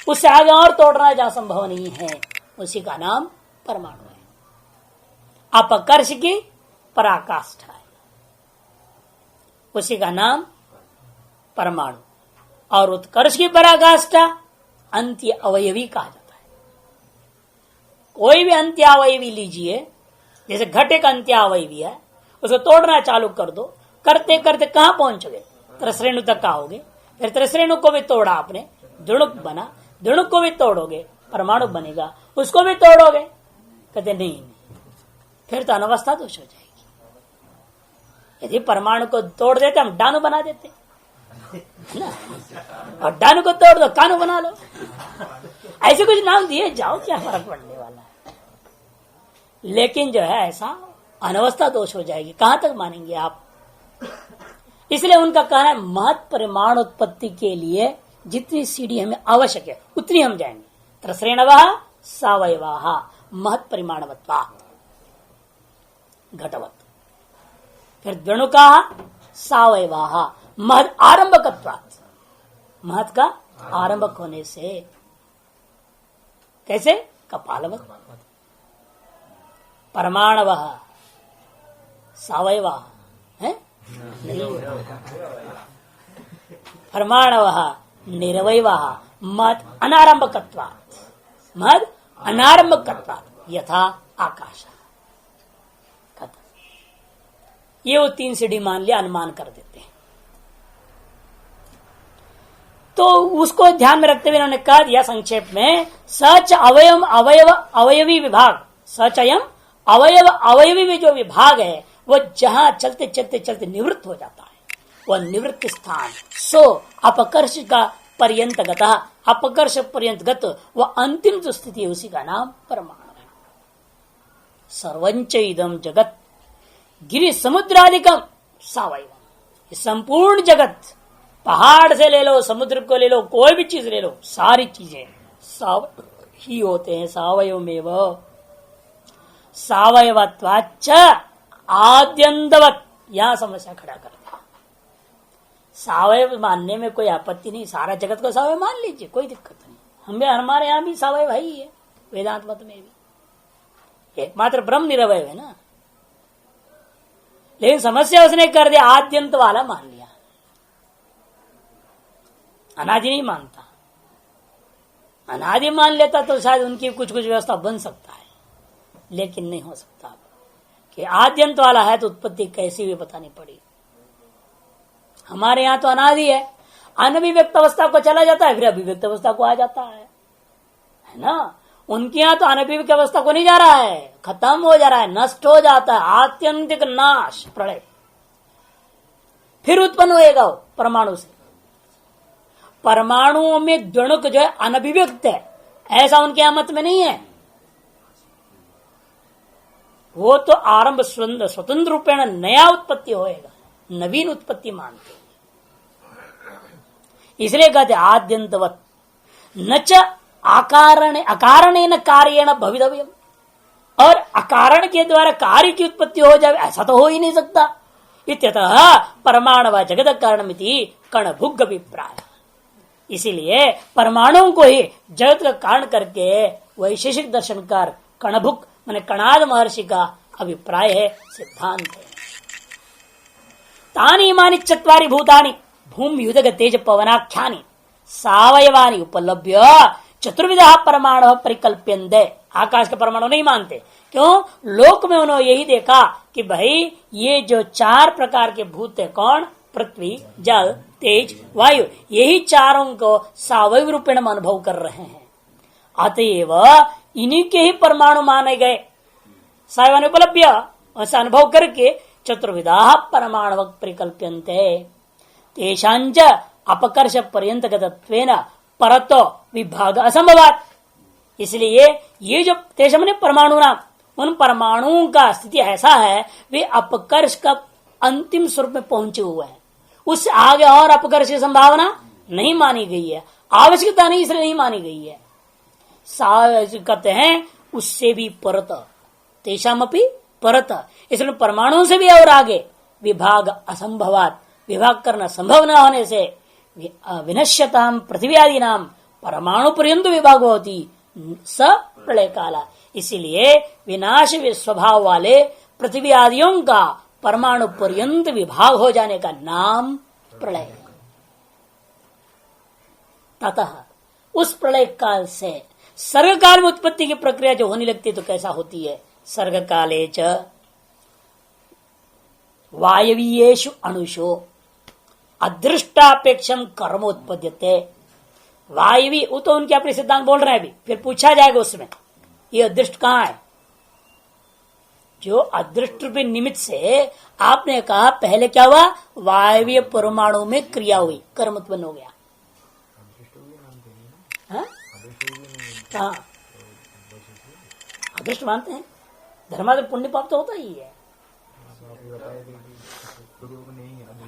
उससे आगे और तोड़ना जहां संभव नहीं है, उसी का नाम परमाणु है। अपकर्ष की पराकाष्ठा है, उसी का नाम परमाणु। और उत्कर्ष की पराकाष्ठा अंत्य अवयवी कहा जाता है। कोई भी अंत्यावयवी लीजिए, जैसे घटे का अंत्यावयवी है, उसको तोड़ना चालू कर दो, करते करते कहां पहुंच गए? त्रिश्रेणु तक आओगे। फिर त्रिश्रेणु को भी तोड़ा आपने, द्विणुक बना, द्विणुक को भी तोड़ोगे, परमाणु बनेगा, उसको भी तोड़ोगे। कहते नहीं, फिर तो अनवस्था दोष हो जाएगी। यदि परमाणु को तोड़ देते हम डानु बना देते ना, और डानु को तोड़ दो कानू बना लो। ऐसे कुछ नाम दिए जाओ, क्या फर्क पड़ने वाला है। लेकिन जो है ऐसा अनवस्था दोष हो जाएगी, कहां तक मानेंगे आप। इसलिए उनका कहना है महत परिमाण उत्पत्ति के लिए जितनी सीढ़ी हमें आवश्यक है उतनी हम जाएंगे। त्रस्रेणवः सावयवाः महत परिमाणवत्वात् घटवत्। फिर द्विणुकाः सावयवाः महत आरंभकत्वात्, महत का आरंभक होने से। कैसे? कपालवत्। परमाणवः सावयवाः है, परमाणवः निरवयवः महत अनारंभकत्वात्, महत अनारंभकत्वात् यथा आकाश। ये वो 3 सीढ़ी मान लिया, अनुमान कर देते हैं। तो उसको ध्यान में रखते हुए इन्होंने कह दिया संक्षेप में, सच अवयव अवयव अवयवी विभाग, सच अयम अवयव अवयवी में जो विभाग है वो जहां चलते चलते चलते निवृत्त हो जाता है, वह निवृत्त स्थान। सो अपकर्ष का पर्यंत गता, अपकर्ष पर्यंत गत वह अंतिम जो स्थिति है उसी का नाम परमाणु है। सर्वंच इदम जगत गिरि समुद्रादिकम सावयव। संपूर्ण जगत, पहाड़ से ले लो, समुद्र को ले लो, कोई भी चीज ले लो, सारी चीजें साव ही होते हैं, सावयवमेव। सावयवत्वाच्च आद्यंतवत्, यहां समस्या खड़ा कर दिया। सावयव मानने में कोई आपत्ति नहीं, सारा जगत को सावयव मान लीजिए, कोई दिक्कत नहीं। हमारे यहां भी सावयव ही है, वेदांत मत में भी एकमात्र ब्रह्म निरवय है ना। लेकिन समस्या उसने कर दिया, आद्यंत वाला मान लिया, अनादि नहीं मानता। अनादि मान लेता तो शायद उनकी कुछ कुछ व्यवस्था बन सकता है, लेकिन नहीं हो सकता कि आद्यंत वाला है तो उत्पत्ति कैसी हुई बतानी पड़ी। हमारे यहां तो अनादि है, अनभिव्यक्त अवस्था को चला जाता है, फिर अभिव्यक्त अवस्था को आ जाता है ना। उनके यहां तो अनभिव्यक्त अवस्था को नहीं जा रहा है, खत्म हो जा रहा है, नष्ट हो जाता है, आत्यंतिक नाश, प्रलय। फिर उत्पन्न होएगा वो परमाणु से। परमाणुओं में द्विणुक जो है अनभिव्यक्त है, ऐसा उनके यहां मत में नहीं है। वो तो आरंभ स्वतंत्र रूपेण नया उत्पत्ति होएगा, नवीन उत्पत्ति मानते। इसलिए कहते आद्यंतवत् न च अकारणेन कार्येण भवितव्यम्। और अकारण के द्वारा कार्य की उत्पत्ति हो जाए ऐसा तो हो ही नहीं सकता। इत्यतः परमाणु व जगत कारणमिति कणभुग अभिप्राय। इसीलिए परमाणुओं को ही जगत का कारण करके वैशेषिक दर्शनकार कणभुक माने कणाद महर्षि का अभिप्राय है, सिद्धांत है। तानि इमानि चत्वारि भूतानि भूमि युदग तेज पवनाख्यानि सावयवानि उपलभ्य चतुर्विधा परमाणु परिकल्प्यन्ते। आकाश के परमाणु नहीं मानते, क्यों? लोक में उन्होंने यही देखा कि भाई ये जो चार प्रकार के भूत है, कौन? पृथ्वी, जल, तेज, वायु, यही चारों को सावयव रूपेण अनुभव कर रहे हैं। अतएव इन्हीं के ही परमाणु माने गए। सावयवानि उपलभ्य, ऐसा अनुभव करके चतुर्विधा परमाणु परिकल्प्यन्ते तेषांच अपकर्ष पर्यंत गतत्वेन परतो विभाग असंभवात्। इसलिए ये जो तेषां ने परमाणु नाम, उन परमाणुओं का स्थिति ऐसा है, वे अपकर्ष का अंतिम स्वरूप में पहुंचे हुए हैं। उससे आगे और अपकर्ष की संभावना नहीं मानी गई है, आवश्यकता नहीं, इसलिए नहीं मानी गई है। कहते हैं उससे भी परत, तेषामपि परत, इसलिए परमाणुओं से भी और आगे विभाग असंभवात, विभाग करना संभव न होने से विनश्यताम पृथ्वी आदि नाम परमाणु पर्यंत विभाग होती स प्रलय काला। इसीलिए विनाश स्वभाव वाले पृथ्वी आदियों का परमाणु पर्यंत विभाग हो जाने का नाम प्रलय। ततः उस प्रलय काल से सर्ग काल में उत्पत्ति की प्रक्रिया जो होने लगती है तो कैसा होती है? सर्ग काले च वायवीयेषु अणुषु अदृष्टापेक्षम कर्म उत्पद्यते। वायवी, वो तो उनके अपने सिद्धांत बोल रहे हैं, अभी फिर पूछा जाएगा उसमें ये अदृष्ट कहां है। जो अदृष्ट रूपी निमित्त से आपने कहा, पहले क्या हुआ? वायवीय परमाणु में क्रिया हुई, कर्म उत्पन्न हो गया। हाँ, अदृष्ट मानते हैं, धर्मादि पुण्य पाप तो होता ही है।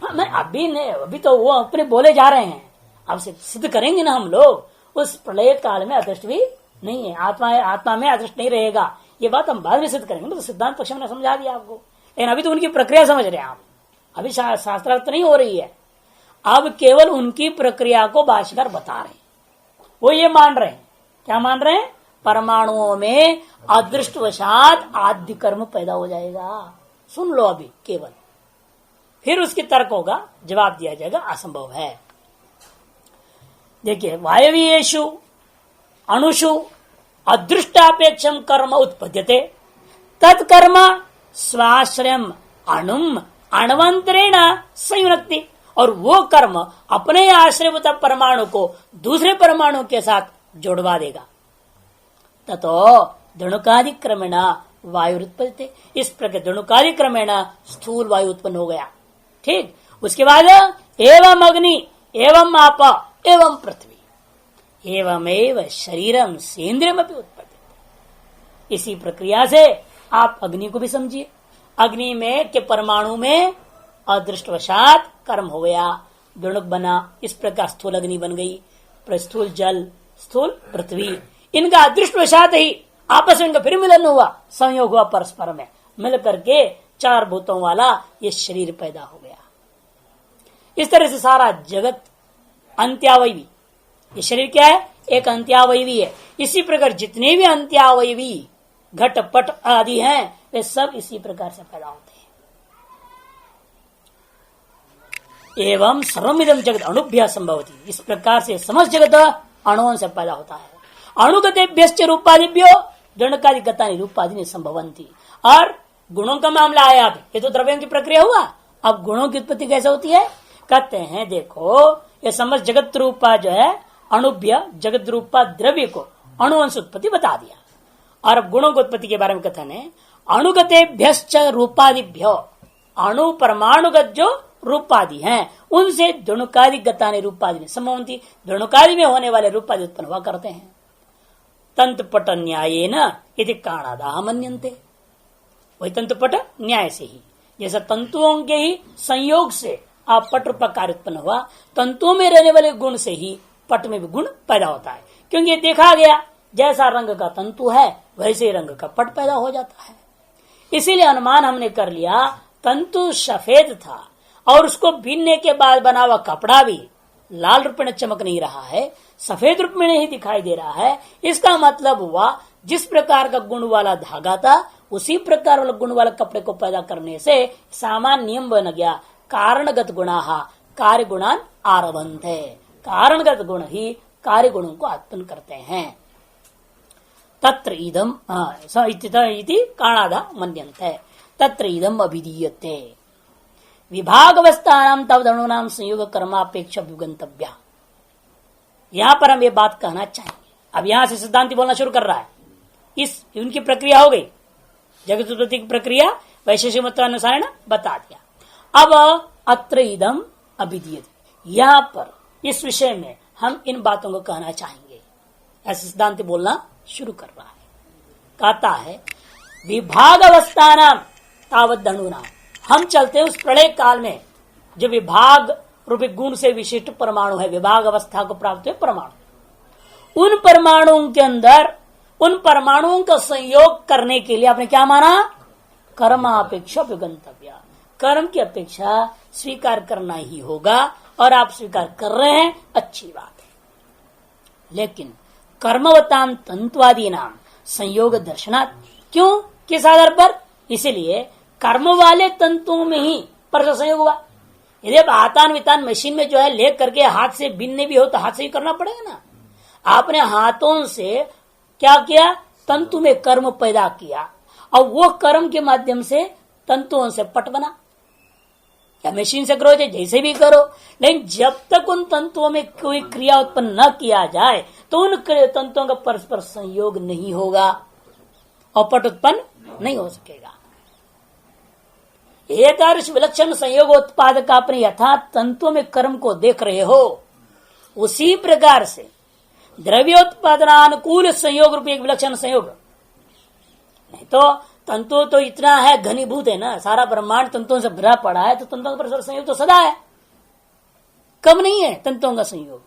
हाँ, मैं अभी नहीं, अभी तो वो अपने बोले जा रहे हैं, अब सिद्ध करेंगे ना हम लोग। उस प्रलय काल में अदृष्ट भी नहीं है, आत्मा में अदृष्ट नहीं रहेगा। ये बात हम बाद में सिद्ध करेंगे, तो सिद्धांत पक्ष में समझा दिया आपको, लेकिन अभी तो उनकी प्रक्रिया समझ रहे हैं आप। अभी शास्त्रार्थ नहीं हो रही है, अब केवल उनकी प्रक्रिया को भाष्यकार बता रहे हैं। वो ये मान रहे हैं, क्या मान रहे हैं? परमाणुओं में अदृष्टवशात आद्य कर्म पैदा हो जाएगा। सुन लो अभी केवल, फिर उसके तर्क होगा, जवाब दिया जाएगा असंभव है। देखिए, वायवीयेषु अणुषु अदृष्टापेक्षम कर्म उत्पद्यते तत्कर्म स्वाश्रयम अणुम अण्वंतरेण संयुनक्ति। और वो कर्म अपने आश्रयभूत परमाणु को दूसरे परमाणु के साथ जोड़वा देगा। ततो दणुकादि क्रमेण वायु उत्पत्ति, इस प्रकार दणुकादि क्रमेण स्थूल वायु उत्पन्न हो गया। ठीक, उसके बाद एवं अग्नि एवं आप एवं पृथ्वी एवमेव शरीरम सेन्द्रियम अपि उत्पत्ति। इसी प्रक्रिया से आप अग्नि को भी समझिए। अग्नि में के परमाणु में अदृष्टवशात कर्म हो गया, दणुक बना, इस प्रकार स्थूल अग्नि बन गई, स्थूल जल, स्थूल पृथ्वी, इनका अदृष्टवशात ही आपस में इनका फिर मिलन हुआ, संयोग हुआ, परस्पर में मिल करके चार भूतों वाला ये शरीर पैदा हो गया। इस तरह से सारा जगत अंत्यावयवी, ये शरीर क्या है? एक अंत्यावयवी है। इसी प्रकार जितने भी अंत्यावयवी घट पट आदि हैं, वे सब इसी प्रकार से पैदा होते हैं। एवं सर्वमिदं जगत अणुभ्य संभवति, इस प्रकार से समस्त जगत अणुओं से पैदा होता है। अणुगतेभ्यश्च रूपादिभ्यो दण्डकादि गतानि रूपादि संभवंती। और गुणों का मामला आया, अब ये तो द्रव्यों की प्रक्रिया हुआ, अब गुणों की उत्पत्ति कैसे होती है? कहते हैं देखो, ये समस्त जगत रूपा जो है अणुभ्य जगत रूपा द्रव्य को अणुओं से उत्पत्ति बता दिया। और अब गुणों की उत्पत्ति के बारे में कथन है, अणुगतेभ्यश्च रूपादिभ्यो, अणु परमाणुगत जो रूपादि हैं उनसे दणुकादि गतानि रूपादि संभवंती, दणुकादि में होने वाले रूपादि उत्पन्न हुआ करते हैं। तंतुपट न्यायेन इति कारणादाह मन्यन्ते, वही तंतुपट न्याय से ही, जैसा तंतुओं के ही संयोग से आप पट रूप कार्य उत्पन्न हुआ, तंतुओं में रहने वाले गुण से ही पट में भी गुण पैदा होता है। क्योंकि ये देखा गया जैसा रंग का तंतु है वैसे ही रंग का पट पैदा हो जाता है। इसीलिए अनुमान हमने कर लिया, तंतु सफेद था और उसको बीनने के बाद बना हुआ कपड़ा भी लाल रूप में चमक नहीं रहा है, सफेद रूप में नहीं दिखाई दे रहा है, इसका मतलब हुआ जिस प्रकार का गुण वाला धागा था उसी प्रकार वाला गुण वाला कपड़े को पैदा करने से सामान्य नियम बन गया। कारणगत गुणाः कार्य गुणान आरभन्ते, कारणगत गुण ही कार्य गुणों को उत्पन्न करते हैं। तत्र इदम इति कारणादा मन्यन्ते तत्र इदम अभिधीयते विभागावस्थानां तवदणूनां संयोग कर्मापेक्षा विगंतव्या। यहां पर हम ये बात कहना चाहेंगे। अब यहां से सिद्धांति बोलना शुरू कर रहा है। इस उनकी प्रक्रिया हो गई, जगत उत्पत्ति की प्रक्रिया वैशेषिक मतानुसार बता दिया। अब अत्र इदम अभिधीयते, यहां पर इस विषय में हम इन बातों को कहना चाहेंगे। ऐसे सिद्धांत बोलना शुरू कर रहा है। कहता है विभाग अवस्थानां तावद अणुनां, हम चलते हैं उस प्रलय काल में जो विभाग रूपी गुण से विशिष्ट परमाणु है, विभाग अवस्था को प्राप्त हुए परमाणु, उन परमाणुओं के अंदर उन परमाणुओं का संयोग करने के लिए आपने क्या माना? कर्मापेक्षा विगंतव्य, कर्म की अपेक्षा स्वीकार करना ही होगा और आप स्वीकार कर रहे हैं, अच्छी बात है। लेकिन कर्मवताम तंत्वादी नाम संयोग दर्शनात्, क्यों, किस आधार पर? इसलिए कर्म वाले तंतुओं में ही पर संयोग हुआ। यदि आप आतान वितान मशीन में जो है ले करके हाथ से बिनने भी हो तो हाथ से ही करना पड़ेगा ना। आपने हाथों से क्या किया? तंतु में कर्म पैदा किया और वो कर्म के माध्यम से तंतुओं से पट बना। या मशीन से करो जैसे भी करो, लेकिन जब तक उन तंतुओं में कोई क्रिया उत्पन्न न किया जाए तो उन तंतुओं का परस्पर संयोग नहीं होगा और पट उत्पन्न नहीं हो सकेगा। एकादश विलक्षण संयोग उत्पादक अपने यथा तंतुओं में कर्म को देख रहे हो, उसी प्रकार से द्रव्योत्पादनानुकूल संयोग रूपी एक विलक्षण संयोग। नहीं तो तंतु तो इतना है, घनीभूत है ना, सारा ब्रह्मांड तंतुओं से भरा पड़ा है, तो तंतुओं का संयोग तो सदा है, कम नहीं है तंतुओं का संयोग।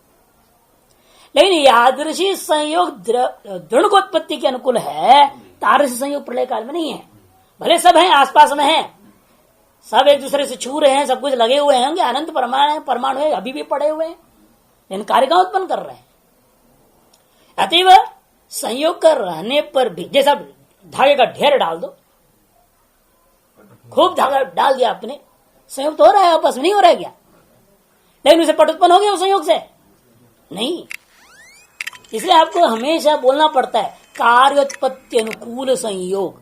लेकिन यादृशी संयोग दृढ़ोत्पत्ति के अनुकूल है, तादृशी संयोग प्रलय काल में नहीं है। भले सब हैं, आसपास में हैं, सब एक दूसरे से छू रहे हैं, सब कुछ लगे हुए हैं, अनंत परमाणु है, अभी भी पड़े हुए हैं, लेकिन कार्य का उत्पन्न कर रहे हैं। अतएव संयोग का रहने पर भी, जैसा धागे का ढेर डाल दो, खूब धागा डाल दिया आपने, संयोग तो हो रहा है, आपस में नहीं हो रहा है क्या? लेकिन उसे पट उत्पन्न हो गया उस संयोग से नहीं। इसलिए आपको हमेशा बोलना पड़ता है कार्योत्पत्ति अनुकूल संयोग।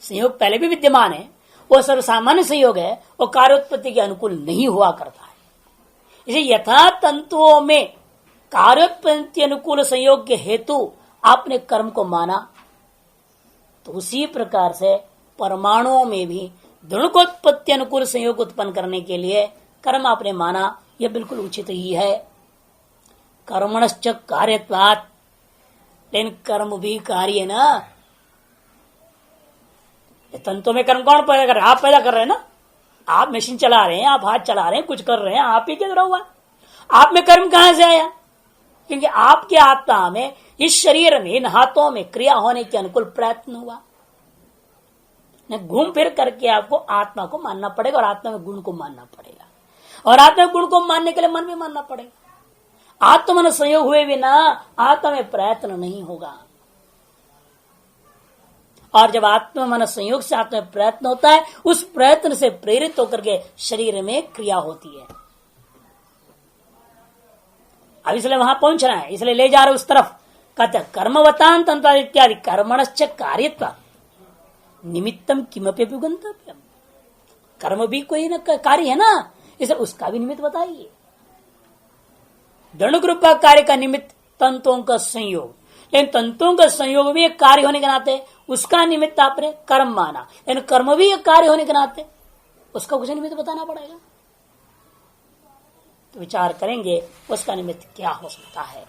संयोग पहले भी विद्यमान है, वो सर्वसामान्य संयोग है, वो कार्योत्पत्ति के अनुकूल नहीं हुआ करता है। इसे यथा तंतुओं में कार्योत्पत्ति अनुकूल संयोग के हेतु आपने कर्म को माना, तो उसी प्रकार से परमाणुओं में भी दृढ़ोत्पत्ति अनुकूल संयोग उत्पन्न करने के लिए कर्म आपने माना, यह बिल्कुल उचित ही है। कर्मणश्च कार्यत्वात्, लेकिन कर्म भी कार्य ना। तंतुओं में कर्म कौन पैदा कर रहे हैं? आप पैदा कर रहे हैं ना। आप मशीन चला रहे हैं, आप हाथ चला रहे हैं, कुछ कर रहे हैं, आप ही के द्वारा हुआ। आप में कर्म कहां से आया? क्योंकि आपके आत्मा में, इस शरीर में, इन हाथों में क्रिया होने के अनुकूल प्रयत्न हुआ। घूम फिर करके आपको आत्मा को मानना पड़ेगा और आत्मा में गुण को मानना पड़ेगा, और आत्मा में गुण को मानने के लिए मन भी मानना पड़ेगा। आत्मा मन संयोग हुए बिना आत्मा में प्रयत्न नहीं होगा, और जब आत्मा मन संयोग से आत्मा में प्रयत्न होता है, उस प्रयत्न से प्रेरित होकर के शरीर में क्रिया होती है। अब इसलिए वहां पहुंच रहा है, इसलिए ले जा रहे उस तरफ। कहते कर्मवतान तंत्र इत्यादि कर्मणश्च कार्यत्व निमित्तम किमपि गंतव्यम। कर्म भी कोई न कार्य है ना, इसलिए उसका भी निमित्त बताइए। दृढ़ कार्य का निमित्त तंतुओं का संयोग, लेकिन तंतुओं का संयोग भी एक कार्य होने के नाते उसका निमित्त आपने कर्म माना, लेकिन कर्म भी एक कार्य होने के नाते उसका कुछ निमित्त बताना पड़ेगा। तो विचार करेंगे उसका निमित्त क्या हो सकता है।